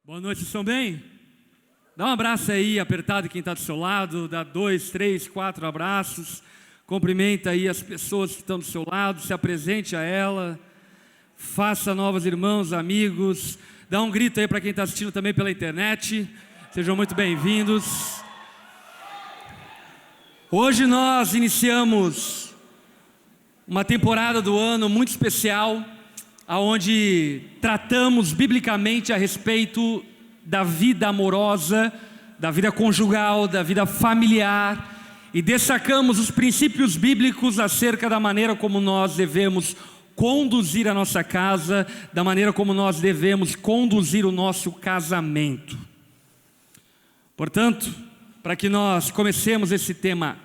Boa noite, vocês estão bem? Dá um abraço aí, apertado quem está do seu lado, dá 2, 3, 4 abraços, cumprimenta aí as pessoas que estão do seu lado, se apresente a ela, faça novos irmãos, amigos, dá um grito aí para quem está assistindo também pela internet, sejam muito bem-vindos. Hoje nós iniciamos uma temporada do ano muito especial, onde tratamos biblicamente a respeito da vida amorosa, da vida conjugal, da vida familiar, e destacamos os princípios bíblicos acerca da maneira como nós devemos conduzir a nossa casa, da maneira como nós devemos conduzir o nosso casamento. Portanto, para que nós comecemos esse tema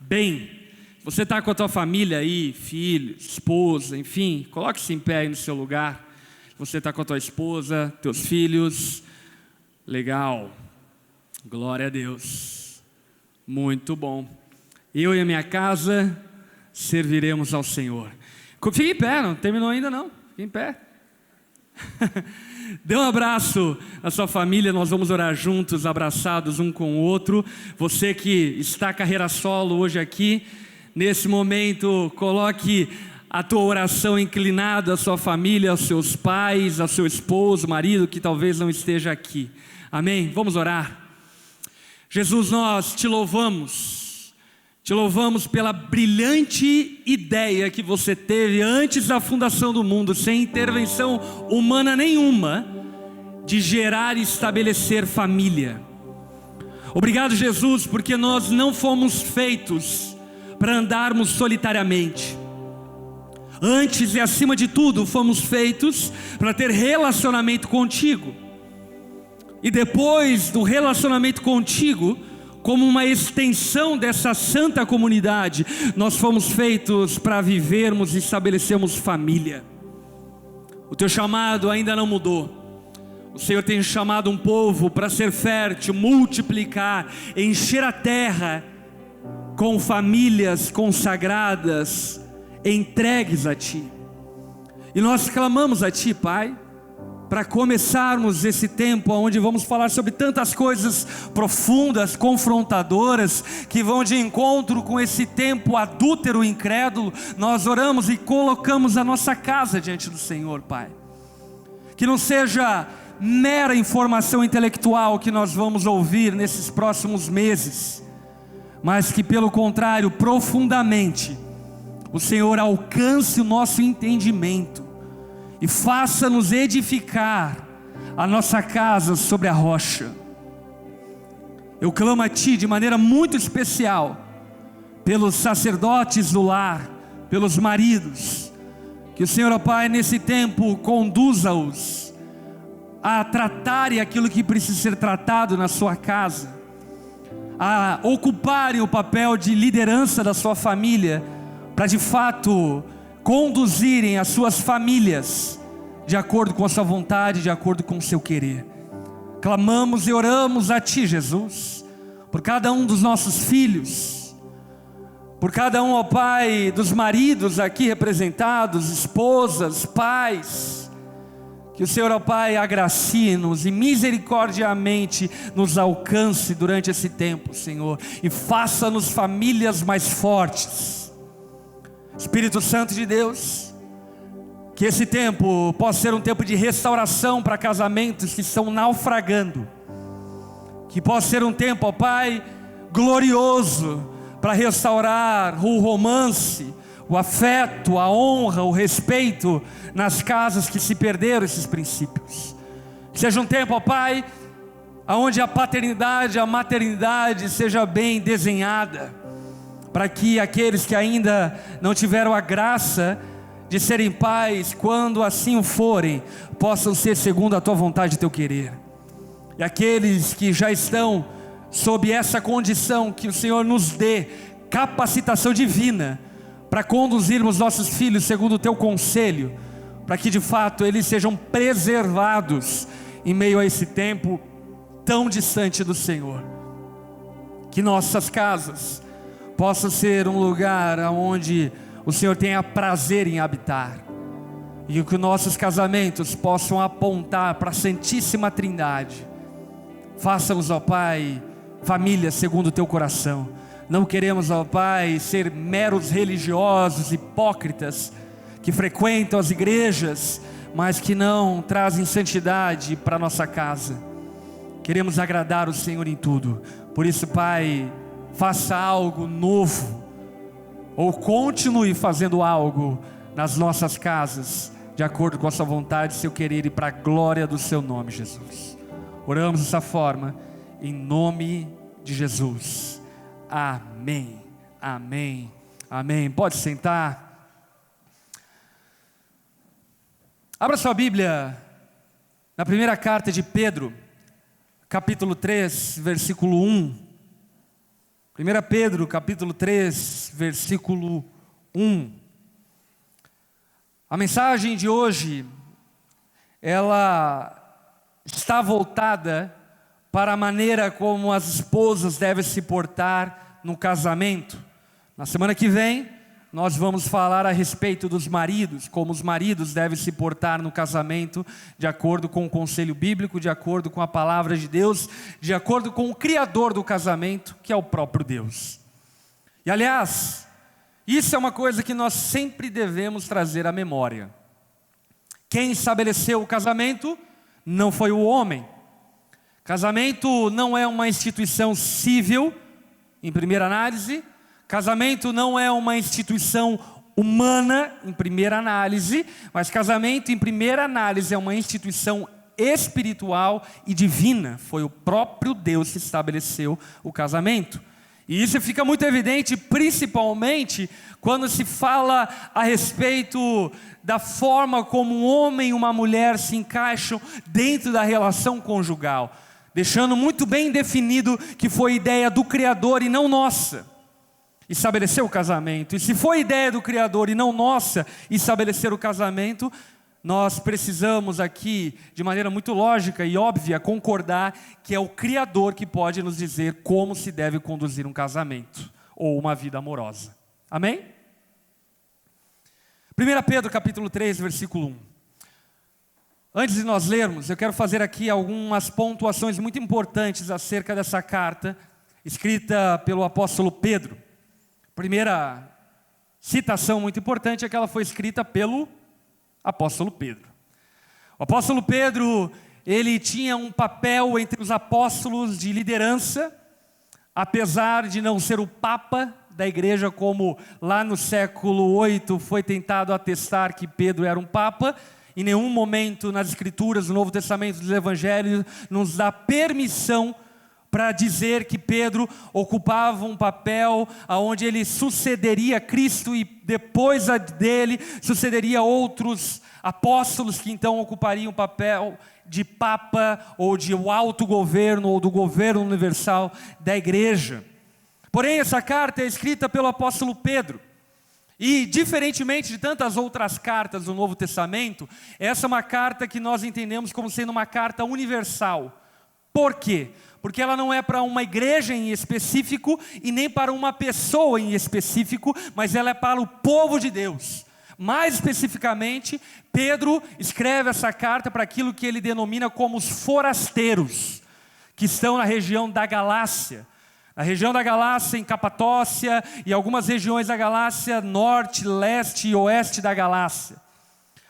bem, você está com a tua família aí, filho, esposa, enfim, coloque-se em pé aí no seu lugar. Você está com a tua esposa, teus filhos, legal, glória a Deus, muito bom. Eu e a minha casa serviremos ao Senhor. Fique em pé, não terminou ainda não, fique em pé. Dê um abraço à sua família, nós vamos orar juntos, abraçados um com o outro. Você que está carreira solo hoje aqui, nesse momento, coloque a tua oração inclinada à sua família, aos seus pais, ao seu esposo, marido que talvez não esteja aqui. Amém? Vamos orar. Jesus, nós te louvamos pela brilhante ideia que você teve antes da fundação do mundo, sem intervenção humana nenhuma, de gerar e estabelecer família. Obrigado, Jesus, porque nós não fomos feitos para andarmos solitariamente. Antes e acima de tudo, fomos feitos para ter relacionamento contigo. E depois do relacionamento contigo, como uma extensão dessa santa comunidade, nós fomos feitos para vivermos e estabelecermos família. O teu chamado ainda não mudou. O Senhor tem chamado um povo para ser fértil, multiplicar, encher a terra com famílias consagradas, entregues a Ti. E nós clamamos a Ti, Pai, para começarmos esse tempo onde vamos falar sobre tantas coisas profundas, confrontadoras, que vão de encontro com esse tempo adúltero, incrédulo. Nós oramos e colocamos a nossa casa diante do Senhor, Pai. Que não seja mera informação intelectual que nós vamos ouvir nesses próximos meses, mas que pelo contrário, profundamente, o Senhor alcance o nosso entendimento e faça-nos edificar a nossa casa sobre a rocha. Eu clamo a Ti de maneira muito especial, pelos sacerdotes do lar, pelos maridos, que o Senhor, ó Pai, nesse tempo conduza-os a tratarem aquilo que precisa ser tratado na sua casa, a ocuparem o papel de liderança da sua família, para de fato conduzirem as suas famílias de acordo com a sua vontade, de acordo com o seu querer. Clamamos e oramos a Ti, Jesus, por cada um dos nossos filhos, por cada um, ó Pai, dos maridos aqui representados, esposas, pais. Que o Senhor, ó Pai, agracie-nos e misericordiamente nos alcance durante esse tempo, Senhor, e faça-nos famílias mais fortes. Espírito Santo de Deus, que esse tempo possa ser um tempo de restauração para casamentos que estão naufragando, que possa ser um tempo, ó Pai, glorioso para restaurar o romance, o afeto, a honra, o respeito nas casas que se perderam esses princípios. Que seja um tempo, ó Pai, onde a paternidade, a maternidade seja bem desenhada, para que aqueles que ainda não tiveram a graça de serem pais, quando assim o forem, possam ser segundo a Tua vontade e Teu querer. E aqueles que já estão sob essa condição, que o Senhor nos dê capacitação divina para conduzirmos nossos filhos segundo o Teu conselho, para que de fato eles sejam preservados em meio a esse tempo tão distante do Senhor. Que nossas casas possam ser um lugar onde o Senhor tenha prazer em habitar, e que nossos casamentos possam apontar para a Santíssima Trindade. Faça-nos, ó Pai, família segundo o teu coração. Não queremos, ó Pai, ser meros religiosos, hipócritas, que frequentam as igrejas, mas que não trazem santidade para a nossa casa. Queremos agradar o Senhor em tudo. Por isso, Pai, faça algo novo, ou continue fazendo algo nas nossas casas, de acordo com a sua vontade, seu querer e para a glória do seu nome, Jesus. Oramos dessa forma, em nome de Jesus. Amém, amém, amém. Pode sentar. Abra sua Bíblia na primeira carta de Pedro, capítulo 3, versículo 1. 1 Pedro, capítulo 3, versículo 1. A mensagem de hoje, ela está voltada para a maneira como as esposas devem se portar no casamento. Na semana que vem, nós vamos falar a respeito dos maridos, como os maridos devem se portar no casamento, de acordo com o conselho bíblico, de acordo com a palavra de Deus, de acordo com o Criador do casamento, que é o próprio Deus. E aliás, isso é uma coisa que nós sempre devemos trazer à memória. Quem estabeleceu o casamento não foi o homem. Casamento não é uma instituição civil, em primeira análise. Casamento não é uma instituição humana, em primeira análise. Mas casamento, em primeira análise, é uma instituição espiritual e divina. Foi o próprio Deus que estabeleceu o casamento. E isso fica muito evidente, principalmente quando se fala a respeito da forma como um homem e uma mulher se encaixam dentro da relação conjugal, deixando muito bem definido que foi ideia do Criador e não nossa estabelecer o casamento. E se foi ideia do Criador e não nossa estabelecer o casamento, nós precisamos aqui, de maneira muito lógica e óbvia, concordar que é o Criador que pode nos dizer como se deve conduzir um casamento ou uma vida amorosa. Amém? 1 Pedro capítulo 3, versículo 1. Antes de nós lermos, eu quero fazer aqui algumas pontuações muito importantes acerca dessa carta, escrita pelo apóstolo Pedro. Primeira citação muito importante é que ela foi escrita pelo apóstolo Pedro. O apóstolo Pedro, ele tinha um papel entre os apóstolos de liderança, apesar de não ser o papa da igreja, como lá no século 8 foi tentado atestar que Pedro era um papa. Em nenhum momento nas escrituras do Novo Testamento, dos Evangelhos, nos dá permissão para dizer que Pedro ocupava um papel onde ele sucederia Cristo e depois dele sucederia outros apóstolos que então ocupariam o papel de papa ou de autogoverno ou do governo universal da igreja. Porém, essa carta é escrita pelo apóstolo Pedro. E, diferentemente de tantas outras cartas do Novo Testamento, essa é uma carta que nós entendemos como sendo uma carta universal. Por quê? Porque ela não é para uma igreja em específico e nem para uma pessoa em específico, mas ela é para o povo de Deus. Mais especificamente, Pedro escreve essa carta para aquilo que ele denomina como os forasteiros, que estão na região da Galácia. Na região da Galácia, em Capadócia, e algumas regiões da Galácia, norte, leste e oeste da Galácia.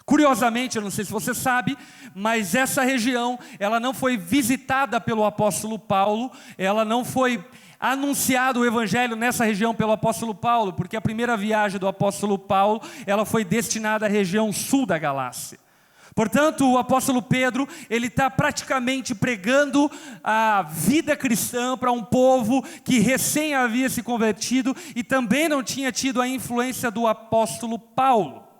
Curiosamente, eu não sei se você sabe, mas essa região, ela não foi visitada pelo apóstolo Paulo, ela não foi anunciado o evangelho nessa região pelo apóstolo Paulo, porque a primeira viagem do apóstolo Paulo, ela foi destinada à região sul da Galácia. Portanto, o apóstolo Pedro, ele está praticamente pregando a vida cristã para um povo que recém havia se convertido e também não tinha tido a influência do apóstolo Paulo.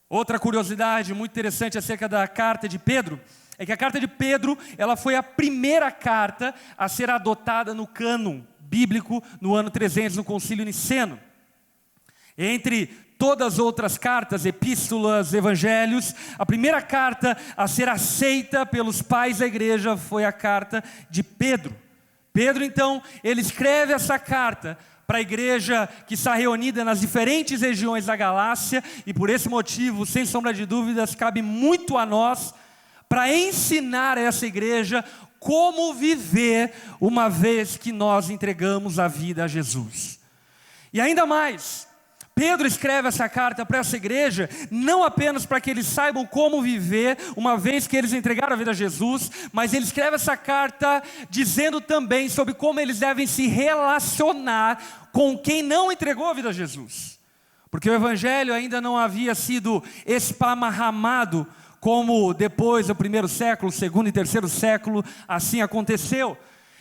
Outra curiosidade muito interessante acerca da carta de Pedro, é que a carta de Pedro, ela foi a primeira carta a ser adotada no cânon bíblico no ano 300, no concílio niceno. Entre todas as outras cartas, epístolas, evangelhos, a primeira carta a ser aceita pelos pais da igreja foi a carta de Pedro. Pedro, então, ele escreve essa carta para a igreja que está reunida nas diferentes regiões da Galácia, e por esse motivo, sem sombra de dúvidas, cabe muito a nós para ensinar essa igreja como viver uma vez que nós entregamos a vida a Jesus. E ainda mais, Pedro escreve essa carta para essa igreja, não apenas para que eles saibam como viver, uma vez que eles entregaram a vida a Jesus, mas ele escreve essa carta dizendo também sobre como eles devem se relacionar com quem não entregou a vida a Jesus. Porque o evangelho ainda não havia sido esparramado, como depois do primeiro século, segundo e terceiro século, assim aconteceu.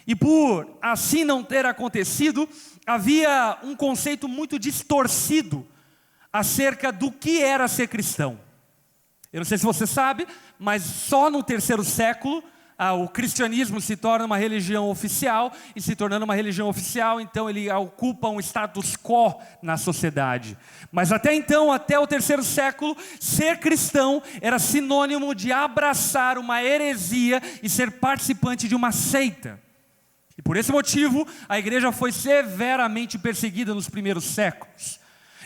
E por assim não ter acontecido, havia um conceito muito distorcido acerca do que era ser cristão. Eu não sei se você sabe, mas só no terceiro século o cristianismo se torna uma religião oficial, e se tornando uma religião oficial, então ele ocupa um status quo na sociedade. Mas até então, até o terceiro século, ser cristão era sinônimo de abraçar uma heresia e ser participante de uma seita. E por esse motivo, a igreja foi severamente perseguida nos primeiros séculos.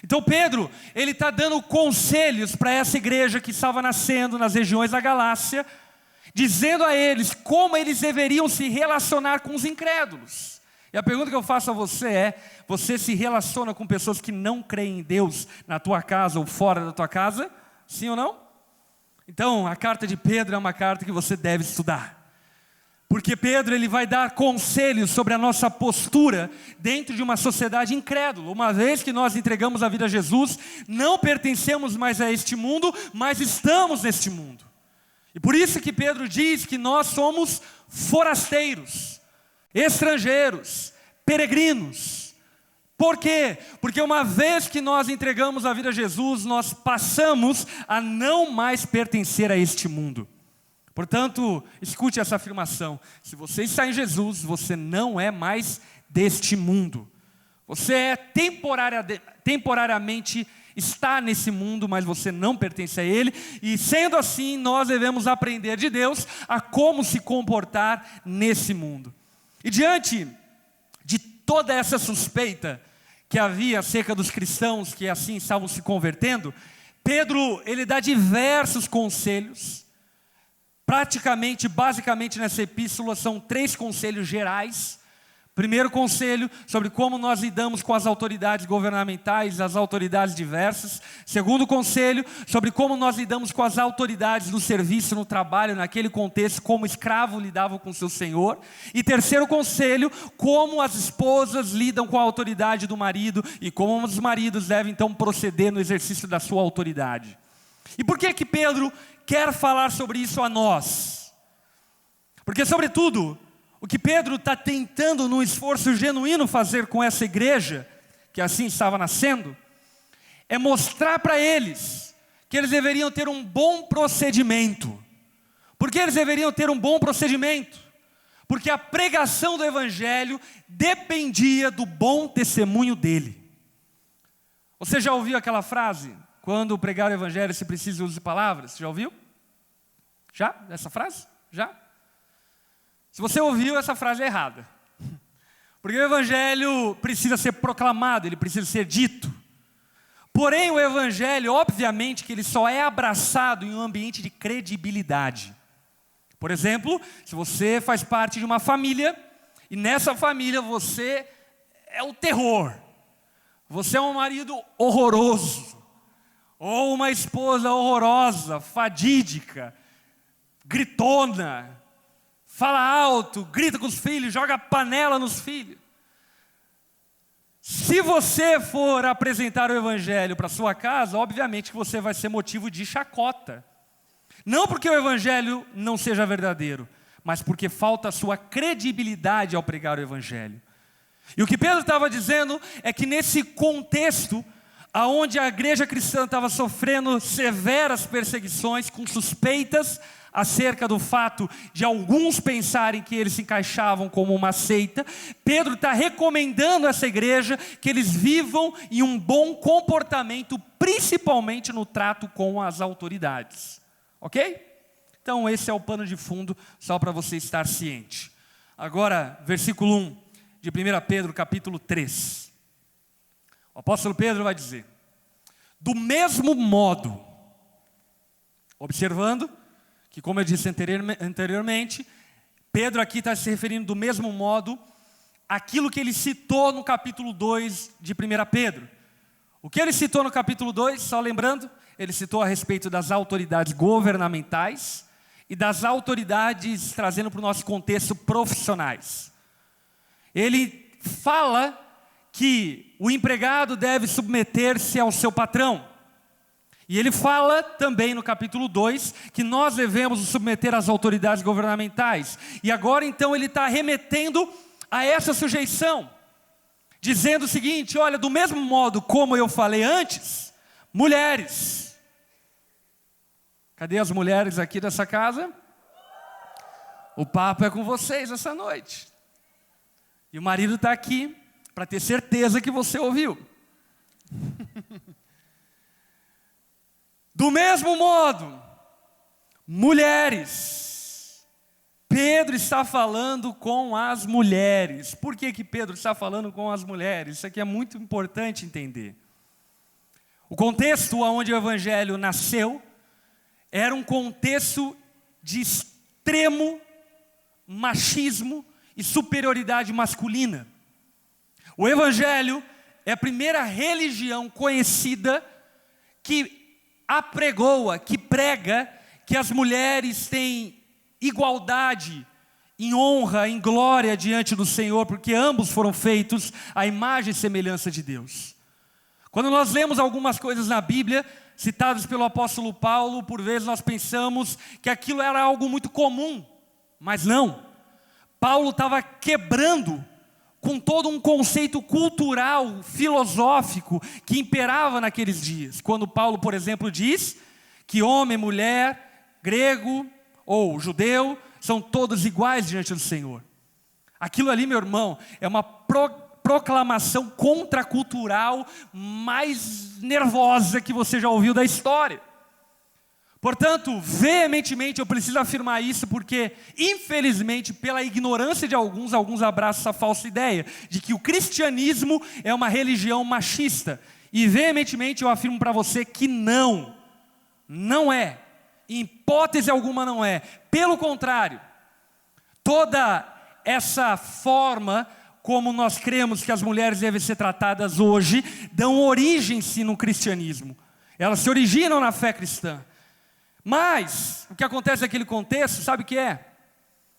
Então Pedro, ele está dando conselhos para essa igreja que estava nascendo nas regiões da Galácia, dizendo a eles como eles deveriam se relacionar com os incrédulos. E a pergunta que eu faço a você é: você se relaciona com pessoas que não creem em Deus na tua casa ou fora da tua casa? Sim ou não? Então, a carta de Pedro é uma carta que você deve estudar. Porque Pedro, ele vai dar conselhos sobre a nossa postura dentro de uma sociedade incrédula. Uma vez que nós entregamos a vida a Jesus, não pertencemos mais a este mundo, mas estamos neste mundo. E por isso que Pedro diz que nós somos forasteiros, estrangeiros, peregrinos. Por quê? Porque uma vez que nós entregamos a vida a Jesus, nós passamos a não mais pertencer a este mundo. Portanto, escute essa afirmação: se você está em Jesus, você não é mais deste mundo. Você é temporariamente está nesse mundo, mas você não pertence a ele. E sendo assim, nós devemos aprender de Deus a como se comportar nesse mundo. E diante de toda essa suspeita que havia acerca dos cristãos que assim estavam se convertendo, Pedro, ele dá diversos conselhos. Basicamente nessa epístola são 3 conselhos gerais. Primeiro conselho, sobre como nós lidamos com as autoridades governamentais, as autoridades diversas. Segundo conselho, sobre como nós lidamos com as autoridades no serviço, no trabalho, naquele contexto, como escravo lidava com seu senhor. E terceiro conselho, como as esposas lidam com a autoridade do marido e como os maridos devem então proceder no exercício da sua autoridade. E por que Pedro quer falar sobre isso a nós? Porque, sobretudo, o que Pedro está tentando, num esforço genuíno, fazer com essa igreja, que assim estava nascendo, é mostrar para eles que eles deveriam ter um bom procedimento. Por que eles deveriam ter um bom procedimento? Porque a pregação do evangelho dependia do bom testemunho dele. Você já ouviu aquela frase? Quando pregar o evangelho se precisa usar palavras. Já ouviu? Já? Essa frase? Já? Se você ouviu, essa frase é errada. Porque o evangelho precisa ser proclamado, ele precisa ser dito. Porém, o evangelho, obviamente, que ele só é abraçado em um ambiente de credibilidade. Por exemplo, se você faz parte de uma família, e nessa família você é o terror. Você é um marido horroroso. Ou uma esposa horrorosa, fadídica, gritona, fala alto, grita com os filhos, joga panela nos filhos. Se você for apresentar o evangelho para sua casa, obviamente que você vai ser motivo de chacota. Não porque o evangelho não seja verdadeiro, mas porque falta a sua credibilidade ao pregar o evangelho. E o que Pedro estava dizendo é que nesse contexto, aonde a igreja cristã estava sofrendo severas perseguições, com suspeitas acerca do fato de alguns pensarem que eles se encaixavam como uma seita, Pedro está recomendando a essa igreja que eles vivam em um bom comportamento, principalmente no trato com as autoridades. Ok? Então esse é o pano de fundo, só para você estar ciente. agora versículo 1 de 1 Pedro capítulo 3. O apóstolo Pedro vai dizer: do mesmo modo, observando que, como eu disse anteriormente, Pedro aqui está se referindo do mesmo modo àquilo que ele citou no capítulo 2 de 1 Pedro. O que ele citou no capítulo 2, só lembrando, ele citou a respeito das autoridades governamentais e das autoridades, trazendo para o nosso contexto, profissionais. Ele fala que o empregado deve submeter-se ao seu patrão. E ele fala também no capítulo 2 que nós devemos nos submeter às autoridades governamentais. E agora então ele está remetendo a essa sujeição, dizendo o seguinte: olha, do mesmo modo como eu falei antes, mulheres. Cadê as mulheres aqui dessa casa? O papo é com vocês essa noite. E o marido está aqui para ter certeza que você ouviu. Do mesmo modo, mulheres. Pedro está falando com as mulheres. Por que Pedro está falando com as mulheres? Isso aqui é muito importante entender. O contexto onde o evangelho nasceu era um contexto de extremo machismo e superioridade masculina. O evangelho é a primeira religião conhecida que apregoa, que prega que as mulheres têm igualdade em honra, em glória diante do Senhor, porque ambos foram feitos à imagem e semelhança de Deus. Quando nós lemos algumas coisas na Bíblia, citadas pelo apóstolo Paulo, por vezes nós pensamos que aquilo era algo muito comum, mas não. Paulo estava quebrando com todo um conceito cultural, filosófico, que imperava naqueles dias. Quando Paulo, por exemplo, diz que homem, mulher, grego ou judeu, são todos iguais diante do Senhor. Aquilo ali, meu irmão, é uma proclamação contracultural mais nervosa que você já ouviu da história. Portanto, veementemente eu preciso afirmar isso porque, infelizmente, pela ignorância de alguns abraçam essa falsa ideia de que o cristianismo é uma religião machista. E veementemente eu afirmo para você que não é. Em hipótese alguma não é. Pelo contrário, toda essa forma como nós cremos que as mulheres devem ser tratadas hoje, dão origem-se no cristianismo. Elas se originam na fé cristã. Mas, o que acontece naquele contexto, sabe o que é?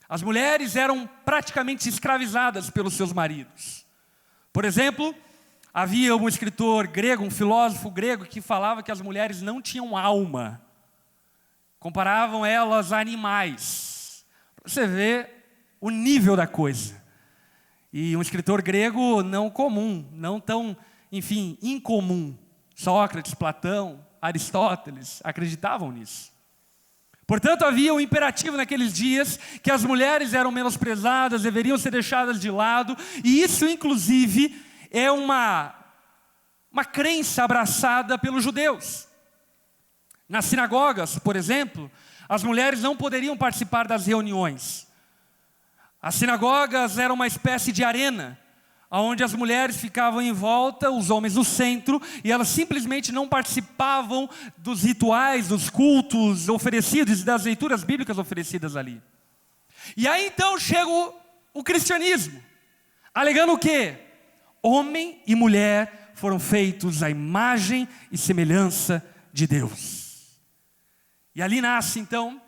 As mulheres eram praticamente escravizadas pelos seus maridos. Por exemplo, havia um escritor grego, um filósofo grego, que falava que as mulheres não tinham alma. Comparavam elas a animais. Para você ver o nível da coisa. E um escritor grego não comum, não tão, incomum. Sócrates, Platão, Aristóteles acreditavam nisso. Portanto, havia um imperativo naqueles dias que as mulheres eram menosprezadas, deveriam ser deixadas de lado. E isso, inclusive, é uma crença abraçada pelos judeus. Nas sinagogas, por exemplo, as mulheres não poderiam participar das reuniões. As sinagogas eram uma espécie de arena, onde as mulheres ficavam em volta, os homens no centro, e elas simplesmente não participavam dos rituais, dos cultos oferecidos, das leituras bíblicas oferecidas ali. E aí então chega o cristianismo, alegando o quê? Homem e mulher foram feitos à imagem e semelhança de Deus. E ali nasce então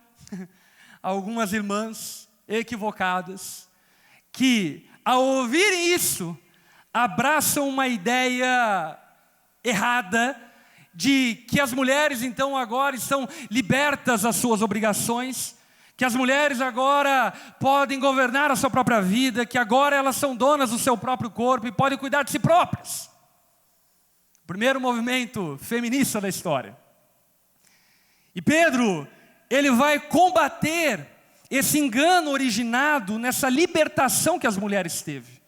algumas irmãs equivocadas, que ao ouvirem isso, abraçam uma ideia errada de que as mulheres então agora estão libertas das suas obrigações, que as mulheres agora podem governar a sua própria vida, que agora elas são donas do seu próprio corpo e podem cuidar de si próprias. O primeiro movimento feminista da história. E Pedro, ele vai combater esse engano originado nessa libertação que as mulheres teve.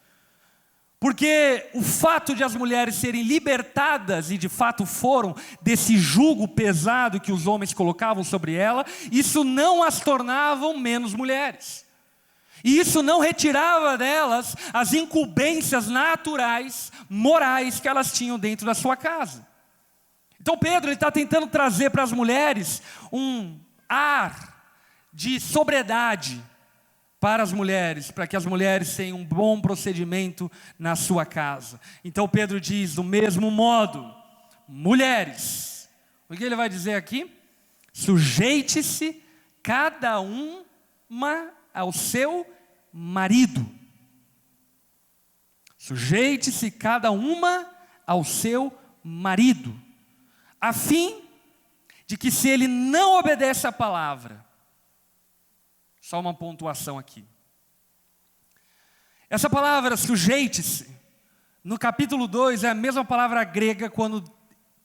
Porque o fato de as mulheres serem libertadas, e de fato foram, desse jugo pesado que os homens colocavam sobre ela, isso não as tornavam menos mulheres. E isso não retirava delas as incumbências naturais, morais que elas tinham dentro da sua casa. Então Pedro está tentando trazer para as mulheres um ar de sobriedade para as mulheres, para que as mulheres tenham um bom procedimento na sua casa. Então Pedro diz, do mesmo modo, mulheres, o que ele vai dizer aqui? Sujeite-se cada uma ao seu marido. Sujeite-se cada uma ao seu marido, a fim de que, se ele não obedece à palavra, só uma pontuação aqui. Essa palavra sujeite-se, no capítulo 2, é a mesma palavra grega quando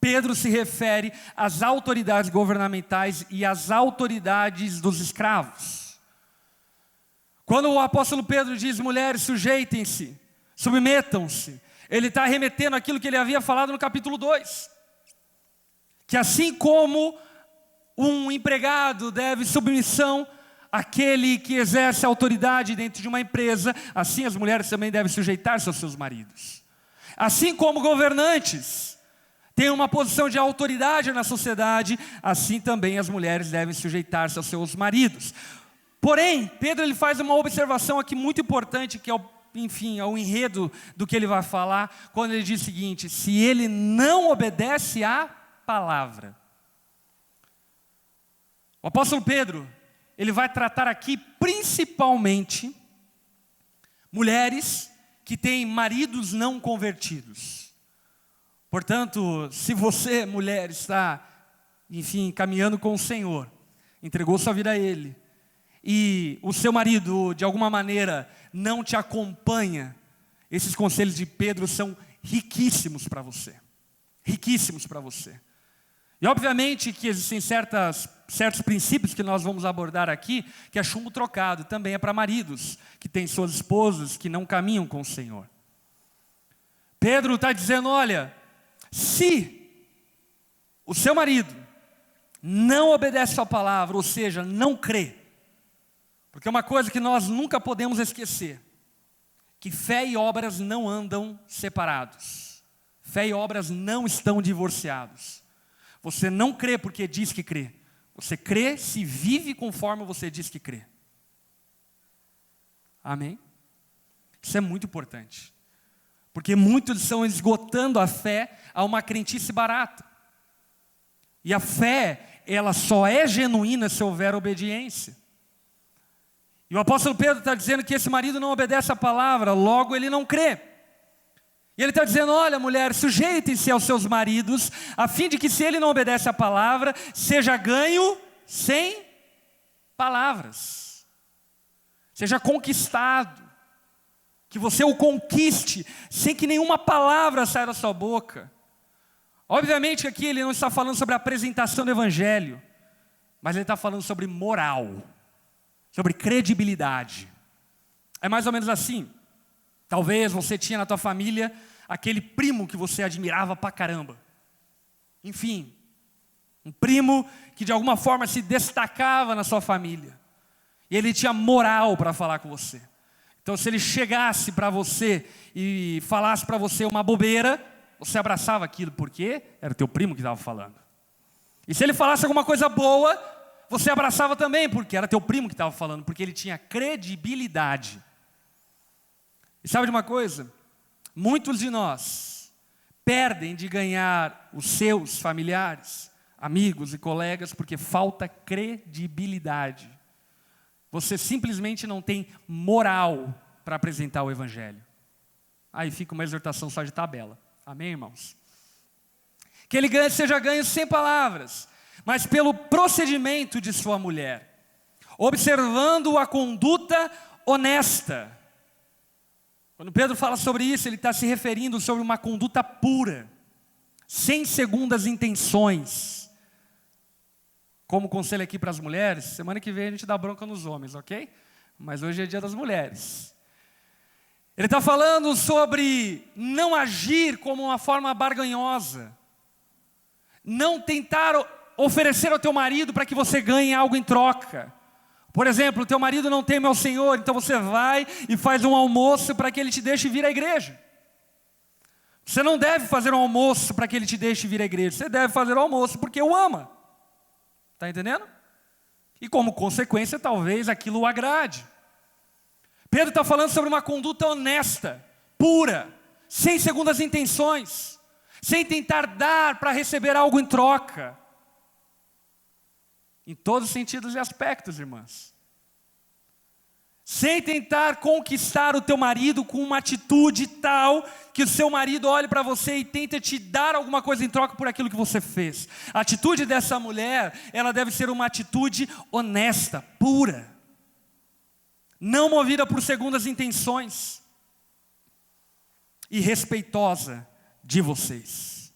Pedro se refere às autoridades governamentais e às autoridades dos escravos. Quando o apóstolo Pedro diz, mulheres, sujeitem-se, submetam-se, ele está remetendo àquilo que ele havia falado no capítulo 2. Que assim como um empregado deve submissão àquele que exerce autoridade dentro de uma empresa, assim as mulheres também devem sujeitar-se aos seus maridos. Assim como governantes têm uma posição de autoridade na sociedade, assim também as mulheres devem sujeitar-se aos seus maridos. Porém, Pedro ele faz uma observação aqui muito importante, que é o enredo do que ele vai falar, quando ele diz o seguinte: se ele não obedece à palavra. O apóstolo Pedro, ele vai tratar aqui principalmente mulheres que têm maridos não convertidos. Portanto, se você, mulher, está, caminhando com o Senhor, entregou sua vida a Ele, e o seu marido, de alguma maneira, não te acompanha, esses conselhos de Pedro são riquíssimos para você. Riquíssimos para você. E obviamente que existem certos princípios que nós vamos abordar aqui, que é chumbo trocado, também é para maridos, que têm suas esposas, que não caminham com o Senhor. Pedro está dizendo, olha, se o seu marido não obedece a sua palavra, ou seja, não crê, porque é uma coisa que nós nunca podemos esquecer, que fé e obras não andam separados. Fé e obras não estão divorciados. Você não crê porque diz que crê. Você crê se vive conforme você diz que crê. Amém? Isso é muito importante. Porque muitos estão esgotando a fé a uma crentice barata. E a fé, ela só é genuína se houver obediência. E o apóstolo Pedro está dizendo que esse marido não obedece à palavra, logo ele não crê. E ele está dizendo, olha mulher, sujeitem-se aos seus maridos, a fim de que, se ele não obedece à palavra, seja ganho sem palavras. Seja conquistado. Que você o conquiste, sem que nenhuma palavra saia da sua boca. Obviamente aqui ele não está falando sobre a apresentação do evangelho, mas ele está falando sobre moral, sobre credibilidade. É mais ou menos assim. Talvez você tinha na tua família aquele primo que você admirava pra caramba. Enfim, um primo que de alguma forma se destacava na sua família. E ele tinha moral para falar com você. Então, se ele chegasse para você e falasse para você uma bobeira, você abraçava aquilo, porque era teu primo que estava falando. E se ele falasse alguma coisa boa, você abraçava também, porque era teu primo que estava falando, porque ele tinha credibilidade. E sabe de uma coisa? Muitos de nós perdem de ganhar os seus familiares, amigos e colegas, porque falta credibilidade. Você simplesmente não tem moral para apresentar o evangelho. Aí fica uma exortação só de tabela. Amém, irmãos? Que ele seja ganho sem palavras, mas pelo procedimento de sua mulher, observando a conduta honesta. Quando Pedro fala sobre isso, ele está se referindo sobre uma conduta pura, sem segundas intenções. Como conselho aqui para as mulheres, semana que vem a gente dá bronca nos homens, ok? Mas hoje é dia das mulheres. Ele está falando sobre não agir como uma forma barganhosa. Não tentar oferecer ao teu marido para que você ganhe algo em troca. Por exemplo, o teu marido não teme ao Senhor, então você vai e faz um almoço para que ele te deixe vir à igreja. Você não deve fazer um almoço para que ele te deixe vir à igreja. Você deve fazer o almoço porque o ama. Está entendendo? E como consequência, talvez aquilo o agrade. Pedro está falando sobre uma conduta honesta, pura, sem segundas intenções, sem tentar dar para receber algo em troca. Em todos os sentidos e aspectos, irmãs. Sem tentar conquistar o teu marido com uma atitude tal que o seu marido olhe para você e tente te dar alguma coisa em troca por aquilo que você fez. A atitude dessa mulher, ela deve ser uma atitude honesta, pura. Não movida por segundas intenções. E respeitosa de vocês.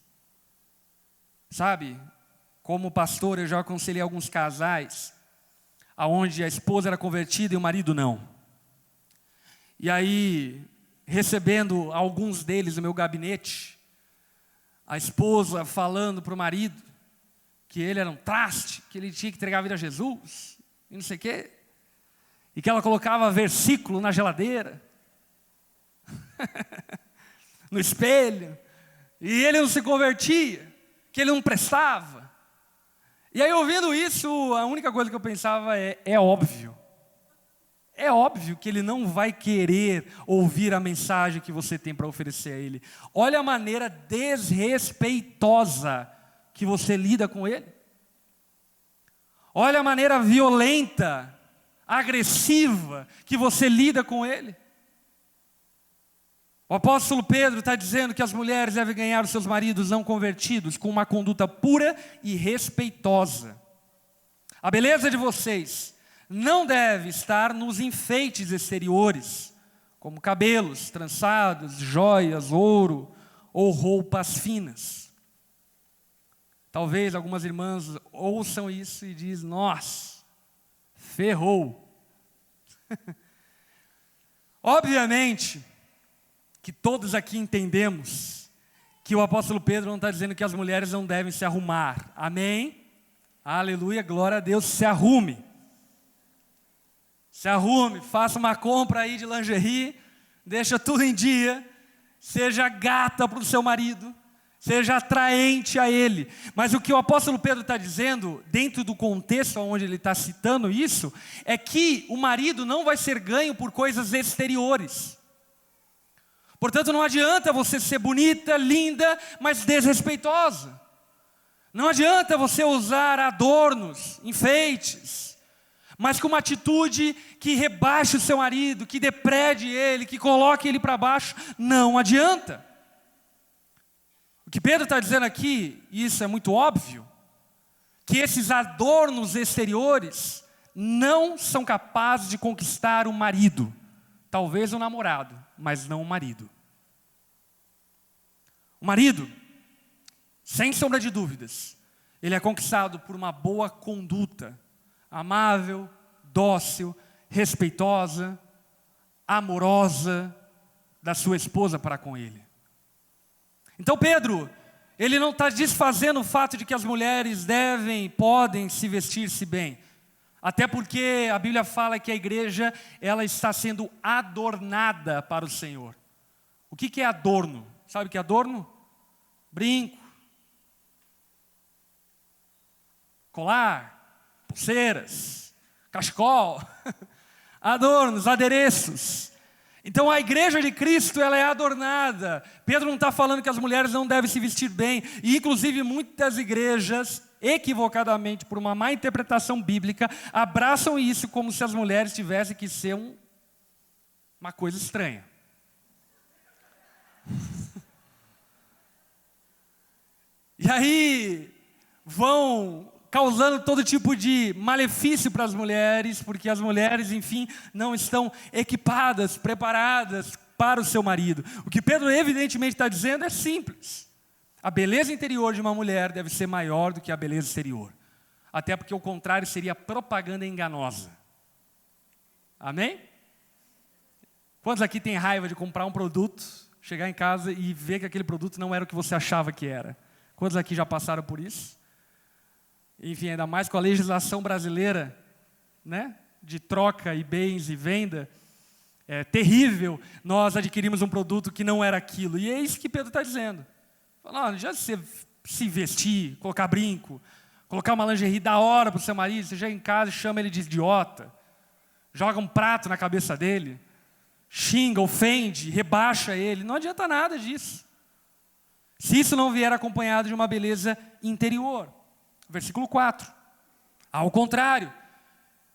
Sabe, como pastor eu já aconselhei alguns casais aonde a esposa era convertida e o marido não. E aí, recebendo alguns deles no meu gabinete, a esposa falando para o marido que ele era um traste, que ele tinha que entregar a vida a Jesus, e não sei o quê, e que ela colocava versículo na geladeira, no espelho, e ele não se convertia, que ele não prestava. E aí, ouvindo isso, a única coisa que eu pensava é óbvio. É óbvio que ele não vai querer ouvir a mensagem que você tem para oferecer a ele. Olha a maneira desrespeitosa que você lida com ele. Olha a maneira violenta, agressiva que você lida com ele. O apóstolo Pedro está dizendo que as mulheres devem ganhar os seus maridos não convertidos com uma conduta pura e respeitosa. A beleza de vocês não deve estar nos enfeites exteriores, como cabelos trançados, joias, ouro ou roupas finas. Talvez algumas irmãs ouçam isso e dizem: nossa, ferrou. Obviamente que todos aqui entendemos que o apóstolo Pedro não está dizendo que as mulheres não devem se arrumar. Amém? Aleluia, glória a Deus, se arrume. Se arrume, faça uma compra aí de lingerie, deixa tudo em dia, seja gata para o seu marido, seja atraente a ele. Mas o que o apóstolo Pedro está dizendo, dentro do contexto onde ele está citando isso, é que o marido não vai ser ganho por coisas exteriores. Portanto, não adianta você ser bonita, linda, mas desrespeitosa. Não adianta você usar adornos, enfeites, mas com uma atitude que rebaixe o seu marido, que deprede ele, que coloque ele para baixo. Não adianta. O que Pedro está dizendo aqui, e isso é muito óbvio, que esses adornos exteriores não são capazes de conquistar o marido. Talvez o namorado, mas não o marido. O marido, sem sombra de dúvidas, ele é conquistado por uma boa conduta, amável, dócil, respeitosa, amorosa da sua esposa para com ele. Então Pedro, ele não está desfazendo o fato de que as mulheres podem se vestir-se bem. Até porque a Bíblia fala que a igreja, ela está sendo adornada para o Senhor. O que é adorno? Sabe o que é adorno? Brinco, colar, pulseiras, cachecol, adornos, adereços. Então a igreja de Cristo, ela é adornada. Pedro não está falando que as mulheres não devem se vestir bem. E inclusive muitas igrejas, equivocadamente, por uma má interpretação bíblica, abraçam isso como se as mulheres tivessem que ser uma coisa estranha. E aí vão causando todo tipo de malefício para as mulheres, porque as mulheres, enfim, não estão equipadas, preparadas para o seu marido. O que Pedro evidentemente está dizendo é simples. A beleza interior de uma mulher deve ser maior do que a beleza exterior. Até porque o contrário seria propaganda enganosa. Amém? Quantos aqui têm raiva de comprar um produto, chegar em casa e ver que aquele produto não era o que você achava que era? Quantos aqui já passaram por isso? Enfim, ainda mais com a legislação brasileira, né? de troca e bens e venda, é terrível nós adquirimos um produto que não era aquilo. E é isso que Pedro está dizendo. Não já se vestir, colocar brinco, colocar uma lingerie da hora para o seu marido, você já em casa chama ele de idiota, joga um prato na cabeça dele, xinga, ofende, rebaixa ele. Não adianta nada disso, se isso não vier acompanhado de uma beleza interior. Versículo 4. Ao contrário,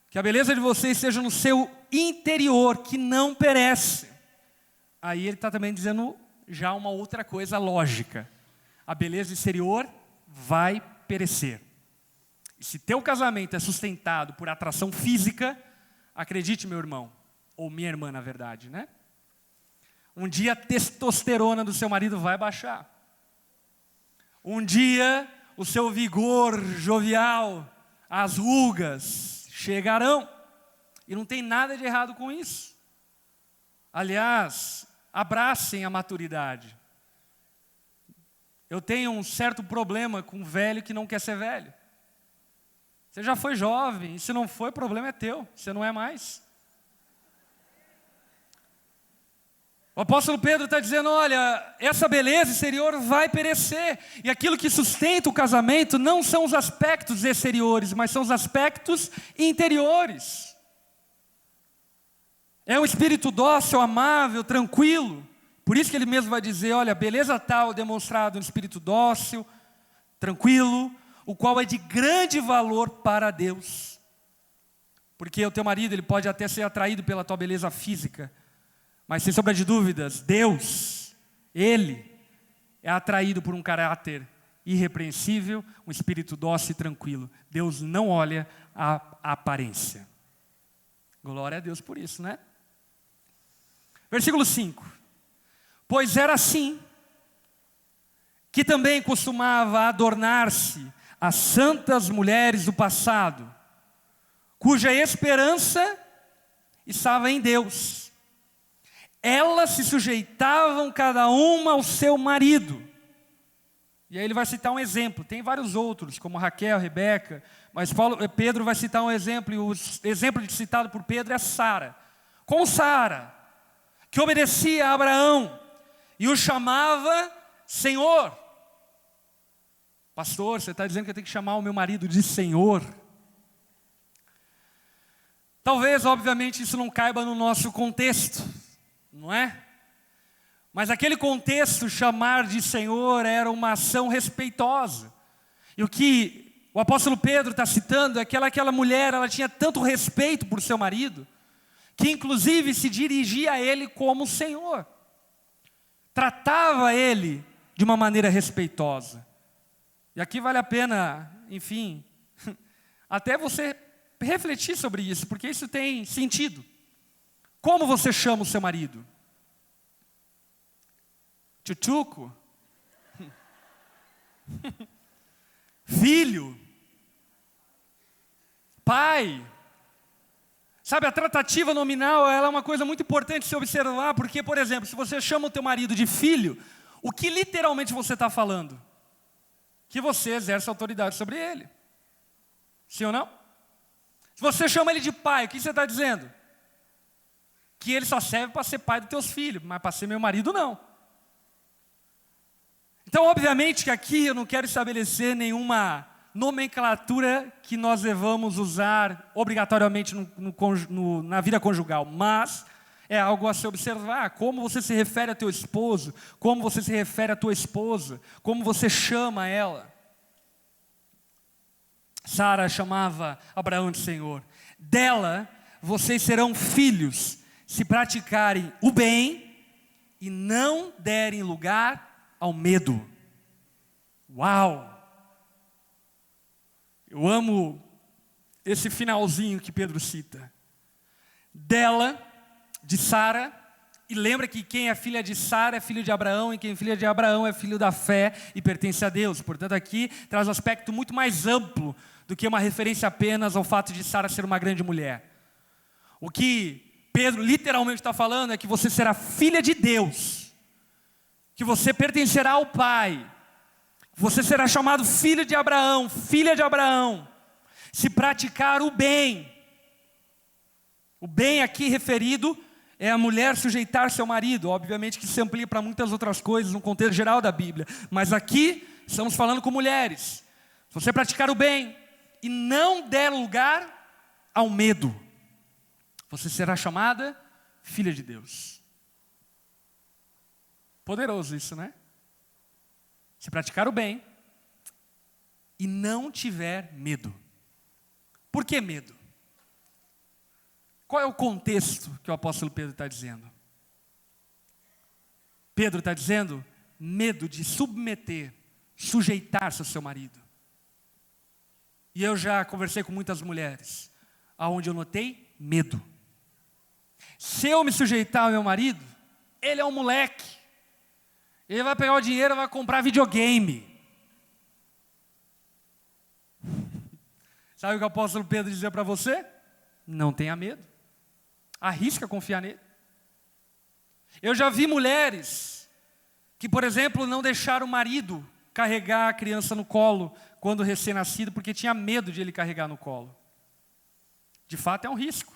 que a beleza de vocês seja no seu interior, que não perece. Aí ele está também dizendo já uma outra coisa lógica. A beleza exterior vai perecer. E se teu casamento é sustentado por atração física, acredite, meu irmão, ou minha irmã, na verdade, né? Um dia a testosterona do seu marido vai baixar. Um dia o seu vigor jovial, as rugas chegarão. E não tem nada de errado com isso. Aliás, abracem a maturidade. Eu tenho um certo problema com velho que não quer ser velho. Você já foi jovem, e se não foi, o problema é teu, você não é mais. O apóstolo Pedro está dizendo, olha, essa beleza exterior vai perecer. E aquilo que sustenta o casamento não são os aspectos exteriores, mas são os aspectos interiores. É um espírito dócil, amável, tranquilo. Por isso que ele mesmo vai dizer, olha, beleza tal demonstrada no espírito dócil, tranquilo, o qual é de grande valor para Deus. Porque o teu marido, ele pode até ser atraído pela tua beleza física, mas sem sombra de dúvidas, Deus, Ele é atraído por um caráter irrepreensível, um espírito dócil e tranquilo. Deus não olha a aparência. Glória a Deus por isso, né? Versículo 5. Pois era assim que também costumava adornar-se as santas mulheres do passado, cuja esperança estava em Deus. Elas se sujeitavam cada uma ao seu marido. E aí ele vai citar um exemplo. Tem vários outros, como Raquel, Rebeca, mas Pedro vai citar um exemplo, e o exemplo citado por Pedro é Sara. Com Sara, que obedecia a Abraão e o chamava Senhor. Pastor, você está dizendo que eu tenho que chamar o meu marido de Senhor? Talvez, obviamente, isso não caiba no nosso contexto, não é? Mas aquele contexto, chamar de Senhor, era uma ação respeitosa. E o que o apóstolo Pedro está citando é que aquela mulher, ela tinha tanto respeito por seu marido, que inclusive se dirigia a ele como Senhor. Tratava ele de uma maneira respeitosa. E aqui vale a pena, enfim, até você refletir sobre isso, porque isso tem sentido. Como você chama o seu marido? Tchutchuco? Filho? Pai? Sabe, a tratativa nominal, ela é uma coisa muito importante de se observar, porque, por exemplo, se você chama o teu marido de filho, o que literalmente você está falando? Que você exerce autoridade sobre ele. Sim ou não? Se você chama ele de pai, o que você está dizendo? Que ele só serve para ser pai dos teus filhos, mas para ser meu marido não. Então, obviamente que aqui eu não quero estabelecer nenhuma nomenclatura que nós devamos usar obrigatoriamente na vida conjugal, mas é algo a se observar, como você se refere a teu esposo, como você se refere a tua esposa, como você chama ela. Sara chamava Abraão de Senhor. Dela vocês serão filhos, se praticarem o bem e não derem lugar ao medo. Uau! Eu amo esse finalzinho que Pedro cita. Dela, de Sara, e lembra que quem é filha de Sara é filho de Abraão, e quem é filha de Abraão é filho da fé e pertence a Deus. Portanto, aqui traz um aspecto muito mais amplo do que uma referência apenas ao fato de Sara ser uma grande mulher. O que Pedro literalmente está falando é que você será filha de Deus, que você pertencerá ao Pai, você será chamado filho de Abraão, filha de Abraão, se praticar o bem. O bem aqui referido é a mulher sujeitar-se ao marido. Obviamente que isso se amplia para muitas outras coisas no contexto geral da Bíblia. Mas aqui estamos falando com mulheres. Se você praticar o bem e não der lugar ao medo, você será chamada filha de Deus. Poderoso isso, né? Se praticar o bem e não tiver medo. Por que medo? Qual é o contexto que o apóstolo Pedro está dizendo? Pedro está dizendo medo de submeter, sujeitar-se ao seu marido. E eu já conversei com muitas mulheres, aonde eu notei medo. Se eu me sujeitar ao meu marido, ele é um moleque. Ele vai pegar o dinheiro e vai comprar videogame. Sabe o que o apóstolo Pedro dizia para você? Não tenha medo. Arrisca confiar nele. Eu já vi mulheres que, por exemplo, não deixaram o marido carregar a criança no colo quando recém-nascido, porque tinha medo de ele carregar no colo. De fato é um risco.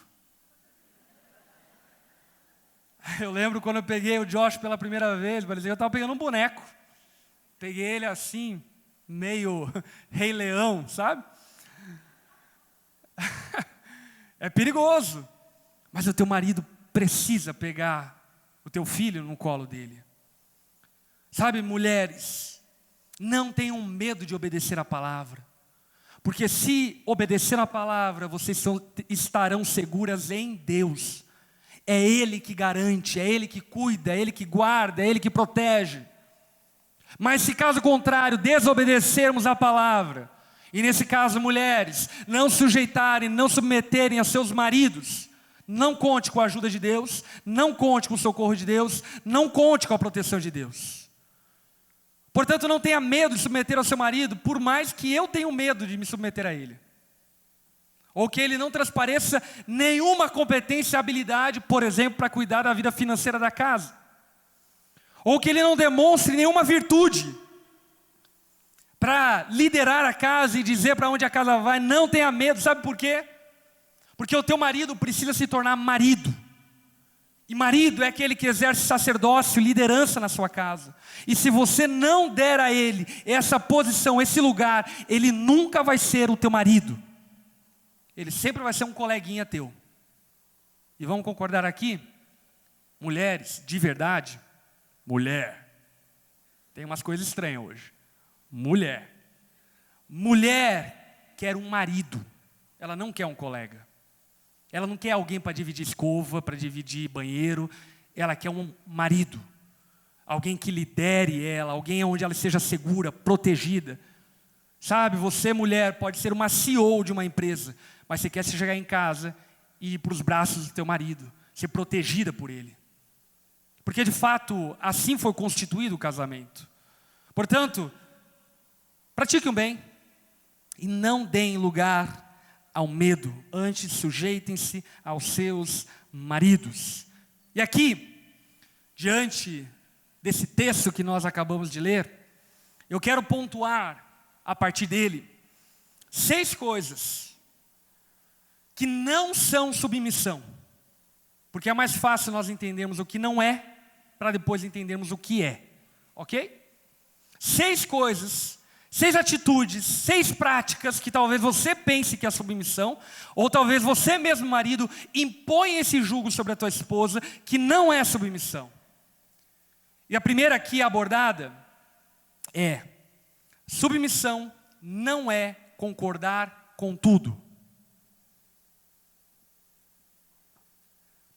Eu lembro quando eu peguei o Josh pela primeira vez, eu estava pegando um boneco. Peguei ele assim, meio Rei Leão, sabe? É perigoso. Mas o teu marido precisa pegar o teu filho no colo dele. Sabe, mulheres, não tenham medo de obedecer a palavra. Porque se obedecer a palavra, vocês estarão seguras em Deus. É Ele que garante, é Ele que cuida, é Ele que guarda, é Ele que protege. Mas se caso contrário, desobedecermos a palavra, e nesse caso mulheres, não sujeitarem, não submeterem a seus maridos, não conte com a ajuda de Deus, não conte com o socorro de Deus, não conte com a proteção de Deus. Portanto, não tenha medo de submeter ao seu marido, por mais que eu tenha medo de me submeter a ele. Ou que ele não transpareça nenhuma competência e habilidade, por exemplo, para cuidar da vida financeira da casa. Ou que ele não demonstre nenhuma virtude para liderar a casa e dizer para onde a casa vai. Não tenha medo, sabe por quê? Porque o teu marido precisa se tornar marido. E marido é aquele que exerce sacerdócio, liderança na sua casa. E se você não der a ele essa posição, esse lugar, ele nunca vai ser o teu marido. Ele sempre vai ser um coleguinha teu. E vamos concordar aqui? Mulheres, de verdade, mulher. Tem umas coisas estranhas hoje. Mulher quer um marido. Ela não quer um colega. Ela não quer alguém para dividir escova, para dividir banheiro. Ela quer um marido. Alguém que lidere ela, alguém onde ela seja segura, protegida. Sabe, você mulher pode ser uma CEO de uma empresa, mas você quer se chegar em casa e ir para os braços do teu marido, ser protegida por ele. Porque de fato, assim foi constituído o casamento. Portanto, pratiquem o bem e não deem lugar ao medo. Antes, sujeitem-se aos seus maridos. E aqui, diante desse texto que nós acabamos de ler, eu quero pontuar a partir dele 6 coisas que não são submissão. Porque é mais fácil nós entendermos o que não é, para depois entendermos o que é. Ok? 6 coisas, 6 atitudes, 6 práticas que talvez você pense que é submissão, ou talvez você mesmo, marido, impõe esse jugo sobre a tua esposa, que não é submissão. E a primeira aqui abordada é: submissão não é concordar com tudo.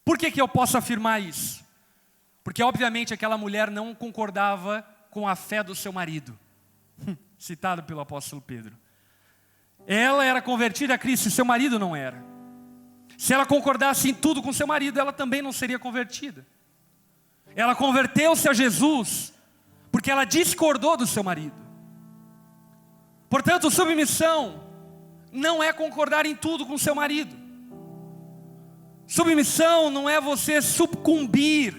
Por que eu posso afirmar isso? Porque obviamente aquela mulher não concordava com a fé do seu marido, citado pelo apóstolo Pedro. Ela era convertida a Cristo, seu marido não era. Se ela concordasse em tudo com seu marido, ela também não seria convertida. Ela converteu-se a Jesus porque ela discordou do seu marido. Portanto, submissão não é concordar em tudo com seu marido. Submissão não é você sucumbir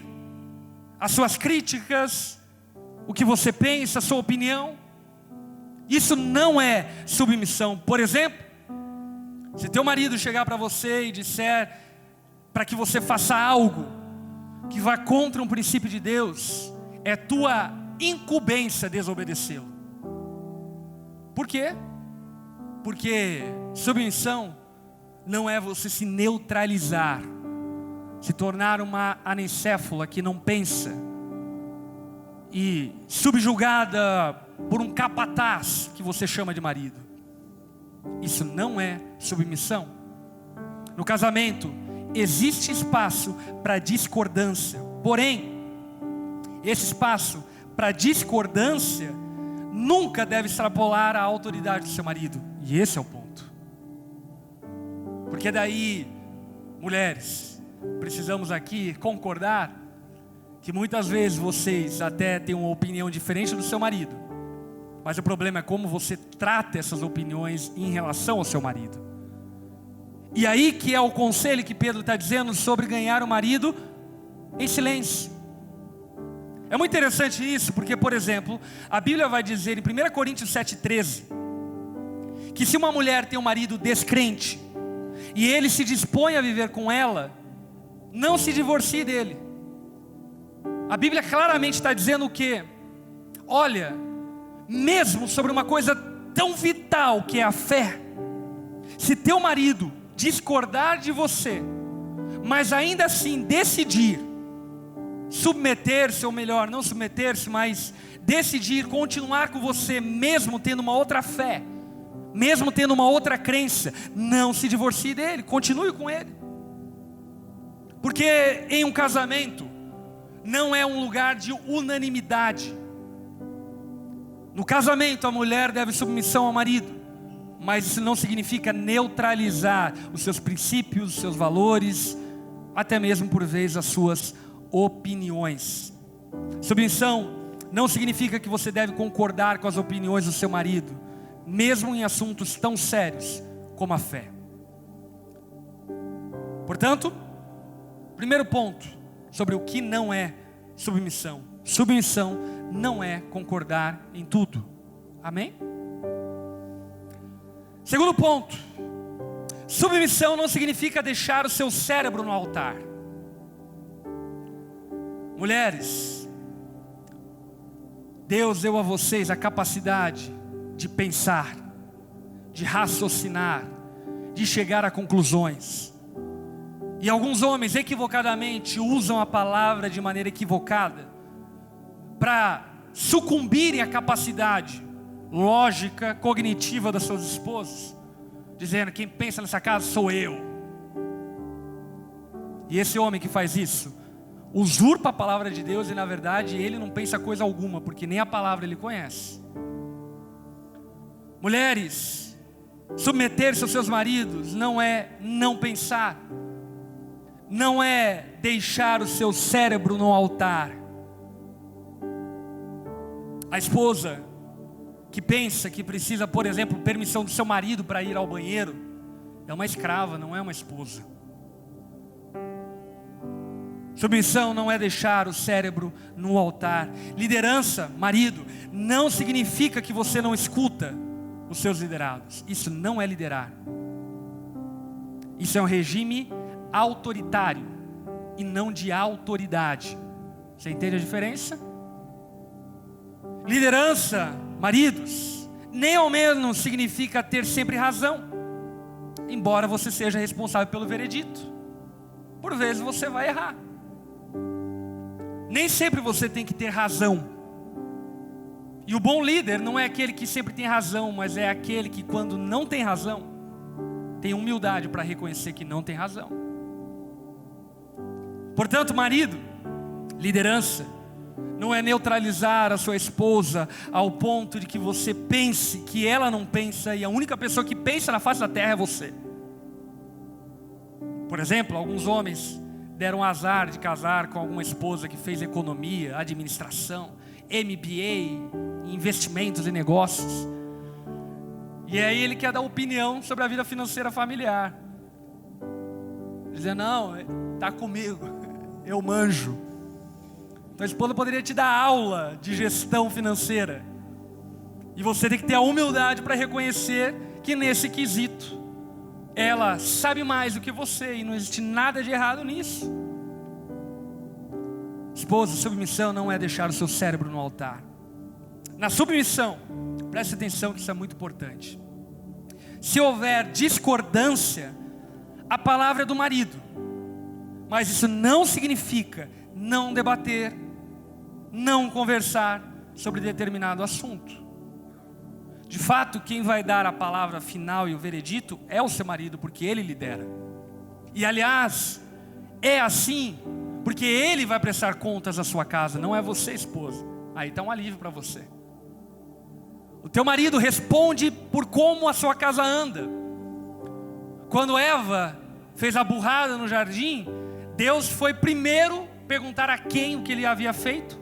às suas críticas, o que você pensa, a sua opinião. Isso não é submissão. Por exemplo, se teu marido chegar para você e disser: para que você faça algo que vá contra um princípio de Deus, é tua incumbência desobedecê-lo. Por quê? Porque submissão não é você se neutralizar, se tornar uma anencéfala que não pensa e subjugada por um capataz que você chama de marido. Isso não é submissão. No casamento existe espaço para discordância, porém esse espaço para discordância nunca deve extrapolar a autoridade do seu marido. E esse é o ponto. Porque daí, mulheres, precisamos aqui concordar que muitas vezes vocês até têm uma opinião diferente do seu marido, mas o problema é como você trata essas opiniões em relação ao seu marido. E aí que é o conselho que Pedro está dizendo sobre ganhar o marido em silêncio. É muito interessante isso, porque, por exemplo, a Bíblia vai dizer em 1 Coríntios 7,13 que se uma mulher tem um marido descrente e ele se dispõe a viver com ela, não se divorcie dele. A Bíblia claramente está dizendo o quê? Olha, mesmo sobre uma coisa tão vital que é a fé, se teu marido discordar de você, mas ainda assim decidir submeter-se, ou melhor, não submeter-se, mas decidir continuar com você, mesmo tendo uma outra fé, mesmo tendo uma outra crença, não se divorcie dele, continue com ele. Porque em um casamento não é um lugar de unanimidade. No casamento a mulher deve submissão ao marido, mas isso não significa neutralizar os seus princípios, os seus valores, até mesmo por vezes as suas opiniões. Submissão não significa que você deve concordar com as opiniões do seu marido, mesmo em assuntos tão sérios como a fé. Portanto, primeiro ponto sobre o que não é submissão. Submissão não é concordar em tudo. Amém? Segundo ponto, submissão não significa deixar o seu cérebro no altar. Mulheres, Deus deu a vocês a capacidade de pensar, de raciocinar, de chegar a conclusões. E alguns homens equivocadamente usam a palavra de maneira equivocada para sucumbirem à capacidade lógica, cognitiva das suas esposas, dizendo: quem pensa nessa casa sou eu. E esse homem que faz isso usurpa a palavra de Deus, e na verdade ele não pensa coisa alguma, porque nem a palavra ele conhece. Mulheres, submeter-se aos seus maridos não é não pensar, não é deixar o seu cérebro no altar. A esposa que pensa que precisa, por exemplo, permissão do seu marido para ir ao banheiro, é uma escrava, não é uma esposa. Submissão não é deixar o cérebro no altar. Liderança, marido, não significa que você não escuta os seus liderados. Isso não é liderar. Isso é um regime autoritário e não de autoridade. Você entende a diferença? Liderança, maridos, nem ao menos significa ter sempre razão, embora você seja responsável pelo veredito. Por vezes você vai errar. Nem sempre você tem que ter razão. E o bom líder não é aquele que sempre tem razão, mas é aquele que, quando não tem razão, tem humildade para reconhecer que não tem razão. Portanto, marido, liderança não é neutralizar a sua esposa ao ponto de que você pense que ela não pensa, e a única pessoa que pensa na face da terra é você. Por exemplo, alguns homens deram azar de casar com alguma esposa que fez economia, administração, MBA, investimentos e negócios. E aí ele quer dar opinião sobre a vida financeira familiar, dizendo: não, está comigo, eu manjo. Então a esposa poderia te dar aula de gestão financeira, e você tem que ter a humildade para reconhecer que nesse quesito ela sabe mais do que você e não existe nada de errado nisso. Esposa, submissão não é deixar o seu cérebro no altar. Na submissão, preste atenção que isso é muito importante. Se houver discordância, a palavra é do marido. Mas isso não significa não debater, não conversar sobre determinado assunto. De fato, quem vai dar a palavra final e o veredito é o seu marido, porque ele lidera. E aliás, é assim, porque ele vai prestar contas à sua casa, não é você, esposa. Aí está um alívio para você. O teu marido responde por como a sua casa anda. Quando Eva fez a burrada no jardim, Deus foi primeiro perguntar a quem o que ele havia feito?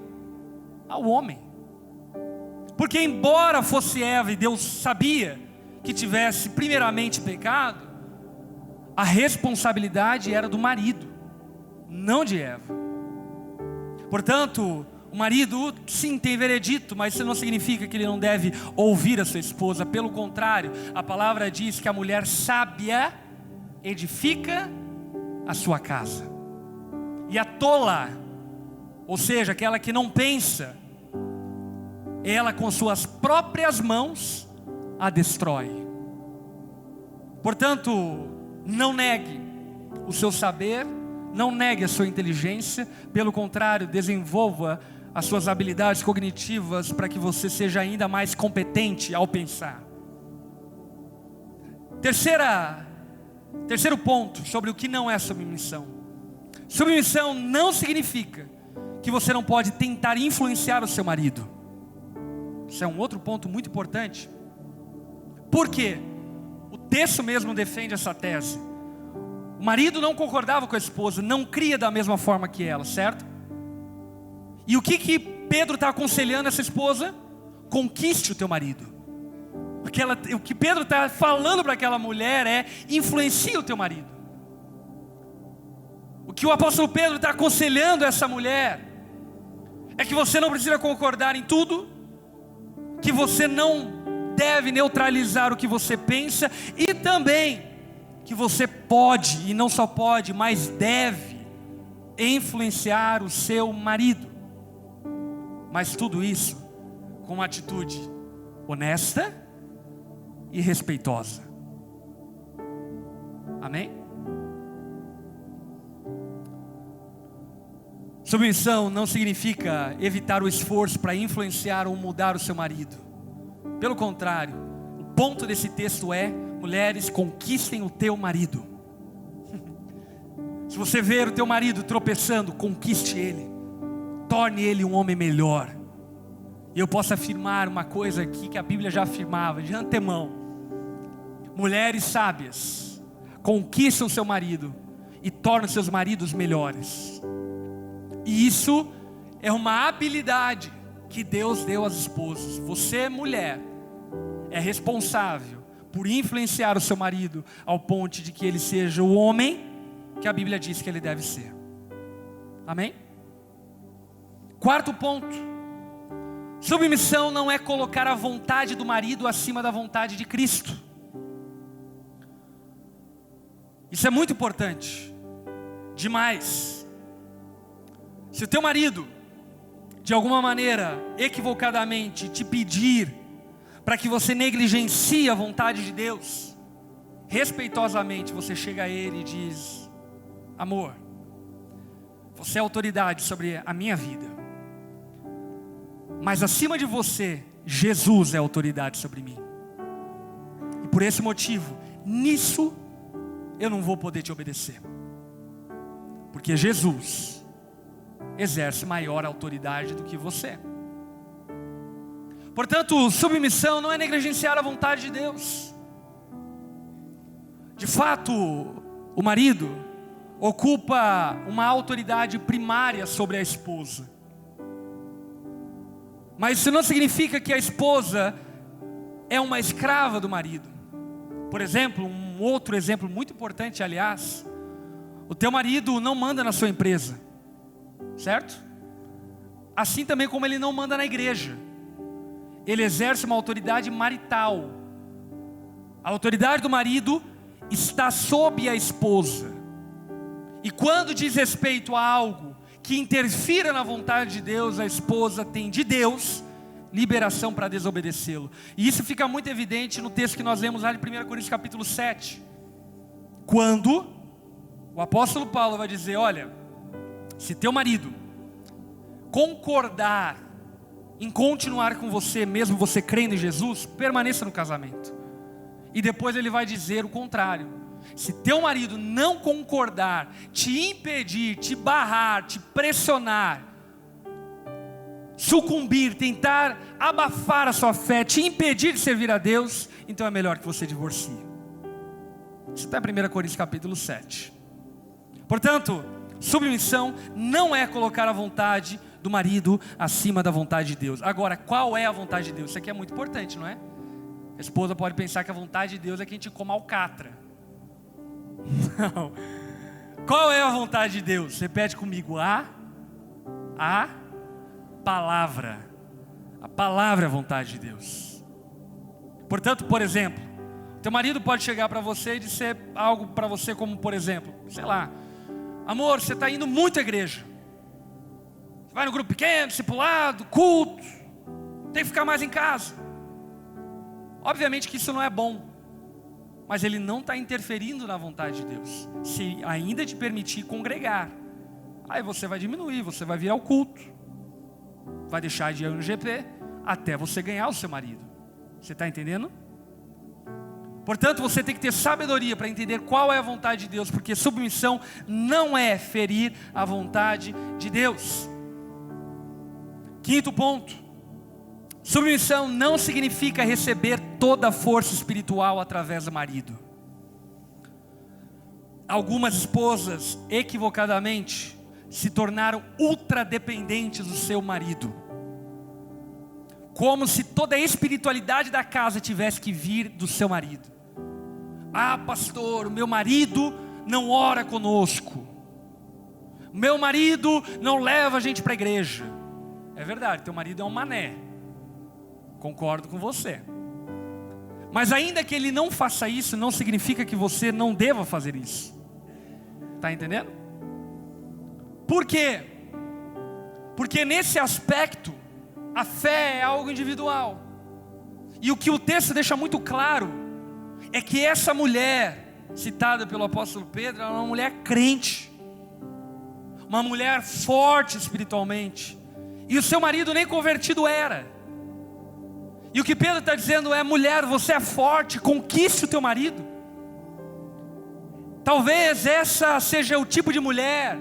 Ao homem. Porque embora fosse Eva e Deus sabia que tivesse primeiramente pecado, a responsabilidade era do marido, não de Eva. Portanto, o marido sim tem veredito, mas isso não significa que ele não deve ouvir a sua esposa. Pelo contrário, a palavra diz que a mulher sábia edifica a sua casa, e a tola, ou seja, aquela que não pensa, ela com suas próprias mãos a destrói. Portanto, não negue o seu saber, não negue a sua inteligência, pelo contrário, desenvolva as suas habilidades cognitivas para que você seja ainda mais competente ao pensar. Terceiro ponto sobre o que não é submissão. Submissão não significa que você não pode tentar influenciar o seu marido. Isso é um outro ponto muito importante. Por quê? O texto mesmo defende essa tese. O marido não concordava com a esposa, não cria da mesma forma que ela, certo? E o que Pedro está aconselhando essa esposa? Conquiste o teu marido. O que Pedro está falando para aquela mulher é: influencie o teu marido. O que o apóstolo Pedro está aconselhando essa mulher é que você não precisa concordar em tudo, que você não deve neutralizar o que você pensa, e também que você pode, e não só pode, mas deve influenciar o seu marido. Mas tudo isso com uma atitude honesta e respeitosa. Amém? Submissão não significa evitar o esforço para influenciar ou mudar o seu marido. Pelo contrário, o ponto desse texto é: mulheres, conquistem o teu marido. Se você ver o teu marido tropeçando, conquiste ele, torne ele um homem melhor. E eu posso afirmar uma coisa aqui que a Bíblia já afirmava de antemão: mulheres sábias conquistam seu marido e tornam seus maridos melhores. E isso é uma habilidade que Deus deu às esposas. Você, mulher, é responsável por influenciar o seu marido ao ponto de que ele seja o homem que a Bíblia diz que ele deve ser. Amém? Quarto ponto: submissão não é colocar a vontade do marido acima da vontade de Cristo. Isso é muito importante, demais. Se o teu marido, de alguma maneira, equivocadamente, te pedir para que você negligencie a vontade de Deus, respeitosamente você chega a ele e diz: amor, você é autoridade sobre a minha vida, mas acima de você, Jesus é autoridade sobre mim. E por esse motivo, nisso eu não vou poder te obedecer, porque Jesus exerce maior autoridade do que você. Portanto, submissão não é negligenciar a vontade de Deus. De fato, o marido ocupa uma autoridade primária sobre a esposa. Mas isso não significa que a esposa é uma escrava do marido. Por exemplo, um outro exemplo muito importante, aliás: o teu marido não manda na sua empresa, certo? Assim também como ele não manda na igreja. Ele exerce uma autoridade marital. A autoridade do marido está sob a esposa. E quando diz respeito a algo que interfira na vontade de Deus, a esposa tem de Deus liberação para desobedecê-lo. E isso fica muito evidente no texto que nós lemos lá de 1 Coríntios capítulo 7. Quando o apóstolo Paulo vai dizer, olha, se teu marido concordar em continuar com você, mesmo você crendo em Jesus, permaneça no casamento. E depois ele vai dizer o contrário. Se teu marido não concordar, te impedir, te barrar, te pressionar, sucumbir, tentar abafar a sua fé, te impedir de servir a Deus, então é melhor que você divorcie. Isso está em 1 Coríntios capítulo 7. Portanto, submissão não é colocar a vontade do marido acima da vontade de Deus. Agora, qual é a vontade de Deus? Isso aqui é muito importante, não é? A esposa pode pensar que a vontade de Deus é que a gente coma alcatra. Não. Qual é a vontade de Deus? Repete comigo. A palavra. A palavra é a vontade de Deus. Portanto, por exemplo, teu marido pode chegar para você e dizer algo para você como, por exemplo, sei lá, amor, você está indo muito à igreja. Você vai no grupo pequeno, discipulado, culto, tem que ficar mais em casa. Obviamente que isso não é bom, mas ele não está interferindo na vontade de Deus. Se ainda te permitir congregar, aí você vai diminuir, você vai vir ao culto, vai deixar de ir no GP, até você ganhar o seu marido. Você está entendendo? Portanto, você tem que ter sabedoria para entender qual é a vontade de Deus, porque submissão não é ferir a vontade de Deus. Quinto ponto. Submissão não significa receber toda a força espiritual através do marido. Algumas esposas, equivocadamente, se tornaram ultradependentes do seu marido. Como se toda a espiritualidade da casa tivesse que vir do seu marido. Ah, pastor, o meu marido não ora conosco. O meu marido não leva a gente para a igreja. É verdade, teu marido é um mané. Concordo com você. Mas ainda que ele não faça isso, não significa que você não deva fazer isso. Está entendendo? Por quê? Porque nesse aspecto, a fé é algo individual. E o que o texto deixa muito claro é que essa mulher, citada pelo apóstolo Pedro, é uma mulher crente. Uma mulher forte espiritualmente. E o seu marido nem convertido era. E o que Pedro está dizendo é, mulher, você é forte, conquiste o teu marido. Talvez essa seja o tipo de mulher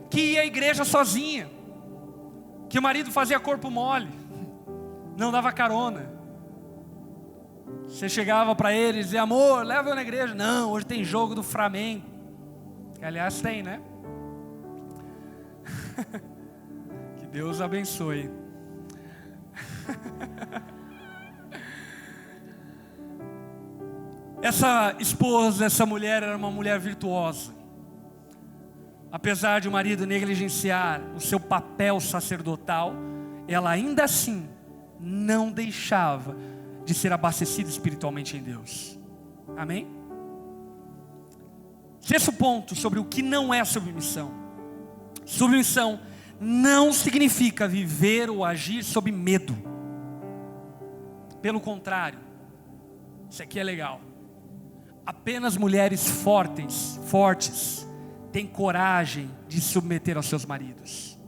que ia à igreja sozinha, que o marido fazia corpo mole, não dava carona. Você chegava para ele e dizia, amor, leva eu na igreja. Não, hoje tem jogo do Flamengo. Que aliás tem, né? Que Deus abençoe. Essa esposa, essa mulher era uma mulher virtuosa. Apesar de o marido negligenciar o seu papel sacerdotal, ela ainda assim não deixava de ser abastecida espiritualmente em Deus. Amém? Sexto ponto sobre o que não é submissão. Submissão não significa viver ou agir sob medo. Pelo contrário, isso aqui é legal. Apenas mulheres fortes têm coragem de submeter aos seus maridos.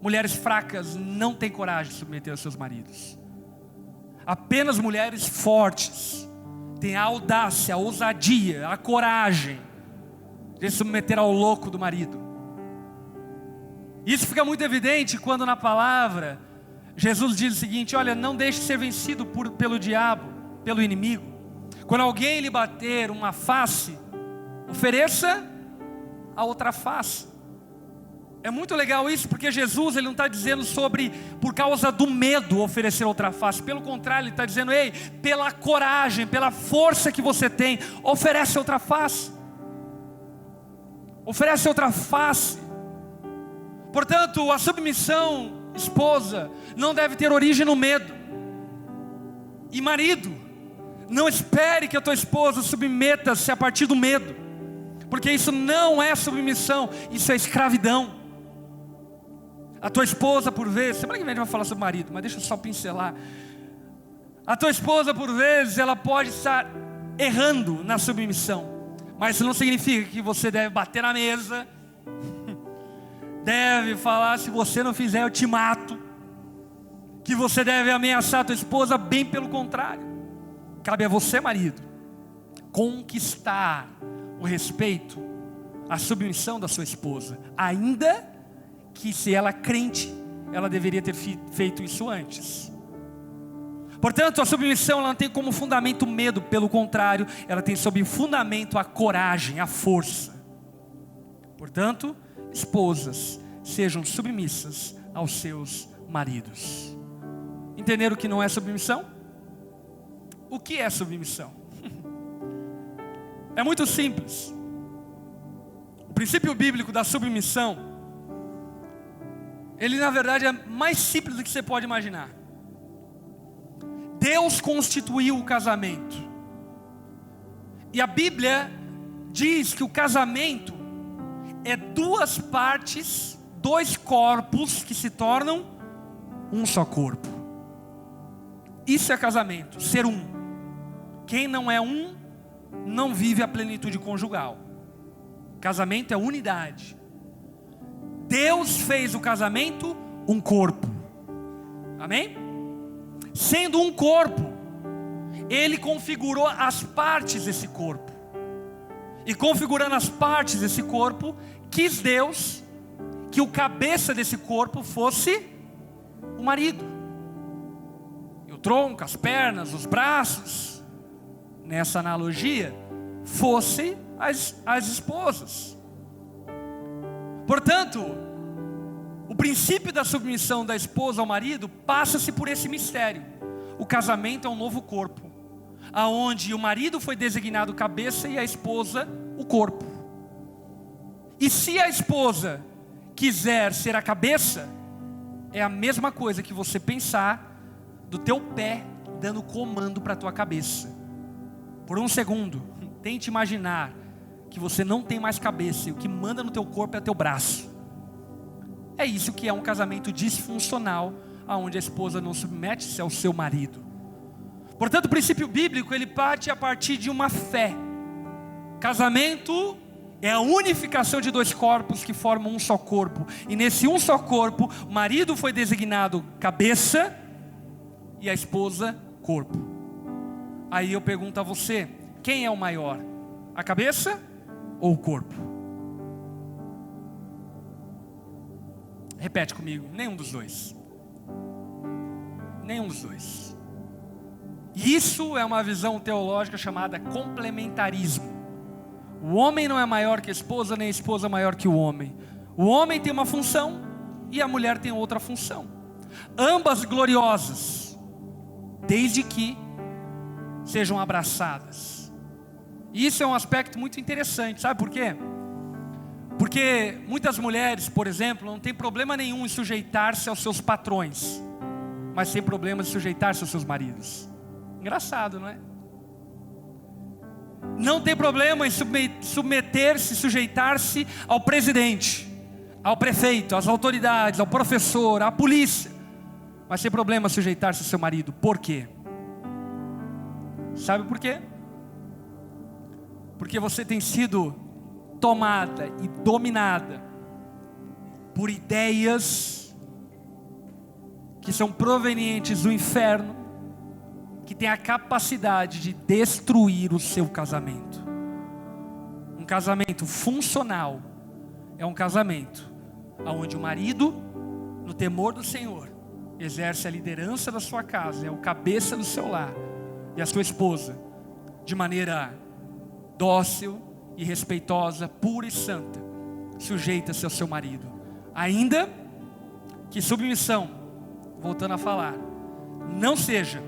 Mulheres fracas não têm coragem de submeter aos seus maridos. Apenas mulheres fortes têm a audácia, a ousadia, a coragem de submeter ao louco do marido. Isso fica muito evidente quando na palavra Jesus diz o seguinte: olha, não deixe de ser vencido pelo diabo, pelo inimigo. Quando alguém lhe bater uma face, ofereça a outra face. É muito legal isso, porque Jesus ele não está dizendo sobre, por causa do medo, oferecer outra face. Pelo contrário, ele está dizendo, ei, pela coragem, pela força que você tem, oferece outra face. Oferece outra face. Portanto, a submissão, esposa, não deve ter origem no medo. E marido, Não espere que a tua esposa submeta-se a partir do medo, porque isso não é submissão, isso é escravidão. A tua esposa, por vezes, semana que vem a gente vai falar sobre o marido, mas deixa eu só pincelar. A tua esposa, por vezes, ela pode estar errando na submissão, mas isso não significa que você deve bater na mesa, deve falar: se você não fizer eu te mato, que você deve ameaçar a tua esposa. Bem pelo contrário, cabe a você, marido, conquistar o respeito, a submissão da sua esposa, ainda que, se ela é crente, ela deveria ter feito isso antes. Portanto, a submissão ela não tem como fundamento o medo, pelo contrário, ela tem sob fundamento a coragem, a força. Portanto, esposas, sejam submissas aos seus maridos. Entenderam o que não é submissão? O que é submissão? É muito simples. O princípio bíblico da submissão, ele na verdade é mais simples do que você pode imaginar. Deus constituiu o casamento, e a Bíblia diz que o casamento é duas partes, dois corpos que se tornam um só corpo. Isso é casamento, ser um. Quem não é um, não vive a plenitude conjugal. Casamento é unidade. Deus fez o casamento um corpo. Amém? Sendo um corpo, Ele configurou as partes desse corpo. E configurando as partes desse corpo, quis Deus que o cabeça desse corpo fosse o marido. E o tronco, as pernas, os braços, nessa analogia, fossem as esposas. Portanto, o princípio da submissão da esposa ao marido passa-se por esse mistério. O casamento é um novo corpo, aonde o marido foi designado cabeça e a esposa o corpo. E se a esposa quiser ser a cabeça, é a mesma coisa que você pensar do teu pé dando comando para a tua cabeça. Por um segundo, tente imaginar que você não tem mais cabeça e o que manda no teu corpo é teu braço. É isso que é um casamento disfuncional, onde a esposa não submete-se ao seu marido. Portanto, o princípio bíblico, ele parte a partir de uma fé. Casamento é a unificação de dois corpos que formam um só corpo. E nesse um só corpo, o marido foi designado cabeça e a esposa corpo. Aí eu pergunto a você, quem é o maior? A cabeça ou o corpo? Repete comigo, nenhum dos dois. Nenhum dos dois. Isso é uma visão teológica chamada complementarismo. O homem não é maior que a esposa, nem a esposa maior que o homem. O homem tem uma função e a mulher tem outra função. Ambas gloriosas, desde que sejam abraçadas. Isso é um aspecto muito interessante, sabe por quê? Porque muitas mulheres, por exemplo, não tem problema nenhum em sujeitar-se aos seus patrões, mas tem problema em sujeitar-se aos seus maridos. Engraçado, não é? Não tem problema em submeter-se, sujeitar-se ao presidente, ao prefeito, às autoridades, ao professor, à polícia, mas tem problema em sujeitar-se ao seu marido. Por quê? Sabe por quê? Porque você tem sido tomada e dominada por ideias que são provenientes do inferno, que tem a capacidade de destruir o seu casamento. Um casamento funcional é um casamento onde o marido, no temor do Senhor, exerce a liderança da sua casa, é o cabeça do seu lar, e a sua esposa, de maneira dócil e respeitosa, pura e santa, sujeita-se ao seu marido. Ainda que submissão, voltando a falar, não seja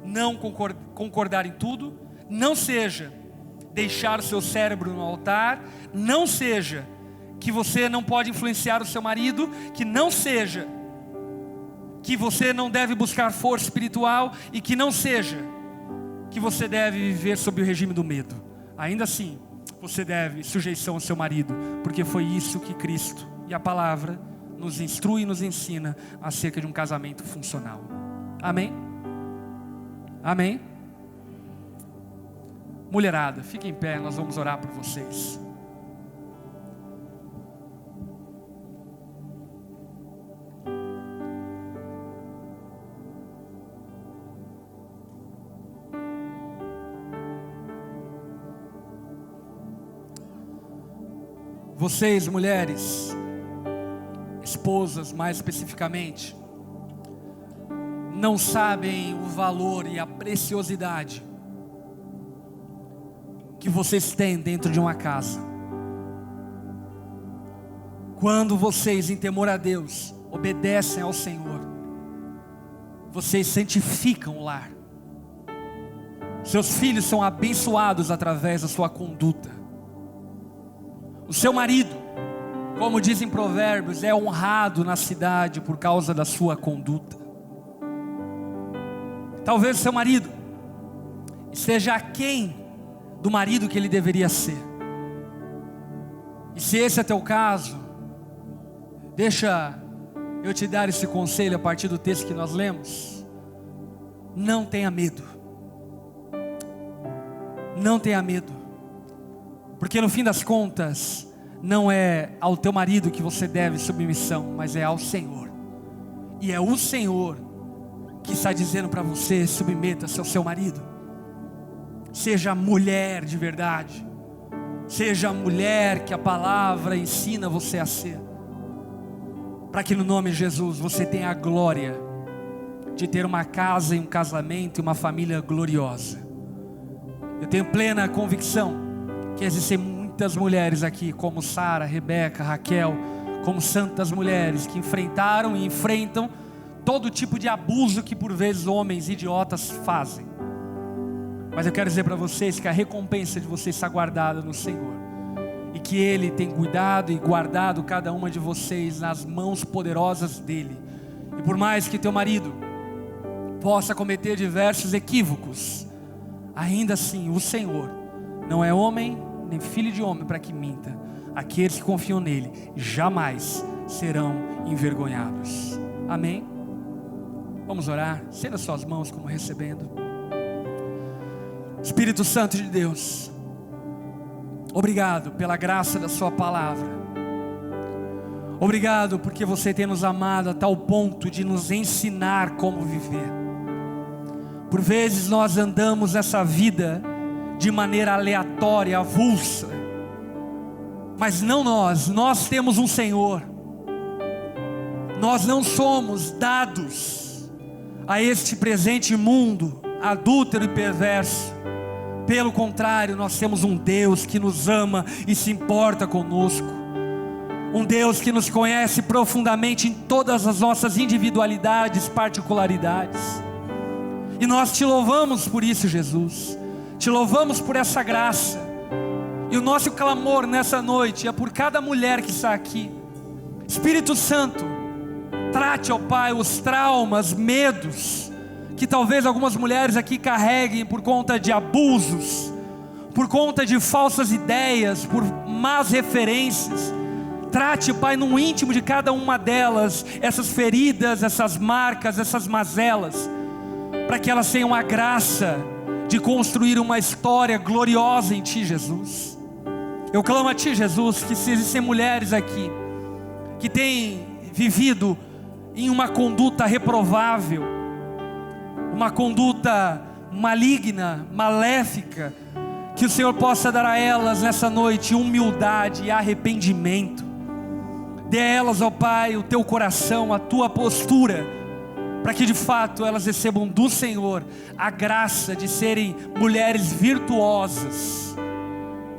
não concordar em tudo, não seja deixar o seu cérebro no altar, não seja que você não pode influenciar o seu marido, que não seja que você não deve buscar força espiritual, e que não seja que você deve viver sob o regime do medo. Ainda assim, você deve sujeição ao seu marido, porque foi isso que Cristo e a palavra nos instrui e nos ensina acerca de um casamento funcional. Amém? Amém? Mulherada, fique em pé, nós vamos orar por vocês. Vocês, mulheres, esposas mais especificamente, não sabem o valor e a preciosidade que vocês têm dentro de uma casa. Quando vocês, em temor a Deus, obedecem ao Senhor, vocês santificam o lar. Seus filhos são abençoados através da sua conduta. O seu marido, como dizem Provérbios, é honrado na cidade por causa da sua conduta. Talvez o seu marido esteja aquém do marido que ele deveria ser. E se esse é teu caso, deixa eu te dar esse conselho a partir do texto que nós lemos. Não tenha medo. Não tenha medo. Porque no fim das contas, não é ao teu marido que você deve submissão, mas é ao Senhor. E é o Senhor que está dizendo para você: submeta-se ao seu marido. Seja mulher de verdade. Seja a mulher que a palavra ensina você a ser. Para que no nome de Jesus você tenha a glória de ter uma casa e um casamento e uma família gloriosa. Eu tenho plena convicção que existem muitas mulheres aqui, como Sara, Rebeca, Raquel, como santas mulheres que enfrentaram e enfrentam todo tipo de abuso que por vezes homens idiotas fazem. Mas eu quero dizer para vocês que a recompensa de vocês está guardada no Senhor, e que Ele tem cuidado e guardado cada uma de vocês nas mãos poderosas dEle. E por mais que teu marido possa cometer diversos equívocos, ainda assim o Senhor não é homem nem filho de homem para que minta. Aqueles que confiam nele jamais serão envergonhados. Amém? Vamos orar. Estenda suas mãos como recebendo. Espírito Santo de Deus, obrigado pela graça da sua palavra. Obrigado porque você tem nos amado a tal ponto de nos ensinar como viver. Por vezes nós andamos essa vida de maneira aleatória, avulsa, mas não nós temos um Senhor. Nós não somos dados a este presente mundo adúltero e perverso. Pelo contrário, nós temos um Deus que nos ama e se importa conosco. Um Deus que nos conhece profundamente em todas as nossas individualidades, particularidades. E nós te louvamos por isso, Jesus. Te louvamos por essa graça. E o nosso clamor nessa noite é por cada mulher que está aqui. Espírito Santo, trate, ó Pai, os traumas, medos que talvez algumas mulheres aqui carreguem por conta de abusos, por conta de falsas ideias, por más referências. Trate, Pai, no íntimo de cada uma delas essas feridas, essas marcas, essas mazelas, para que elas tenham a graça de construir uma história gloriosa em Ti, Jesus. Eu clamo a Ti, Jesus, que se existem mulheres aqui que têm vivido em uma conduta reprovável, uma conduta maligna, maléfica, que o Senhor possa dar a elas nessa noite humildade e arrependimento. Dê a elas, ó Pai, o Teu coração, a Tua postura, para que de fato elas recebam do Senhor a graça de serem mulheres virtuosas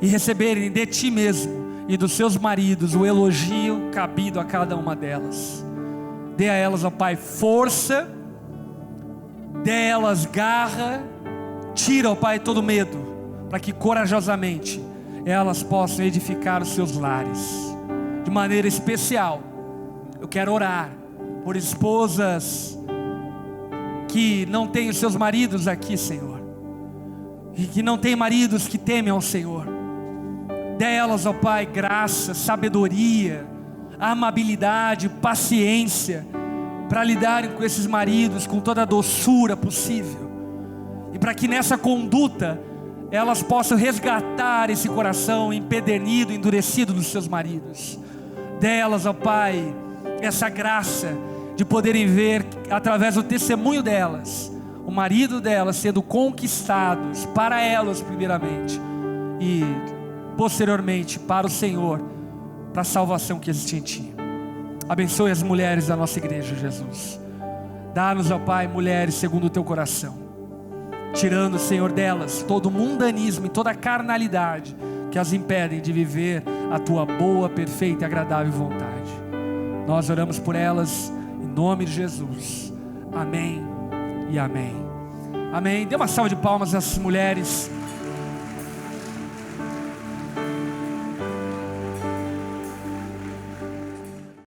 e receberem de Ti mesmo e dos seus maridos o elogio cabido a cada uma delas. Dê a elas, ó Pai, força, dê a elas garra, tira, ó Pai, todo medo, para que corajosamente elas possam edificar os seus lares. De maneira especial, eu quero orar por esposas que não têm os seus maridos aqui, Senhor. e que não tem maridos que temem ao Senhor. Dê a elas, ó Pai, graça, sabedoria, amabilidade, paciência, para lidarem com esses maridos com toda a doçura possível, e para que nessa conduta elas possam resgatar esse coração empedernido, endurecido dos seus maridos. Delas, ó Pai, essa graça de poderem ver, através do testemunho delas, o marido delas sendo conquistados para elas primeiramente, e posteriormente para o Senhor, para a salvação que existe em Ti. Abençoe as mulheres da nossa igreja, Jesus. Dá-nos, ó Pai, mulheres segundo o Teu coração, tirando, Senhor, delas todo o mundanismo e toda a carnalidade que as impedem de viver a Tua boa, perfeita e agradável vontade. Nós oramos por elas em nome de Jesus. Amém e amém. Amém. Dê uma salva de palmas às mulheres.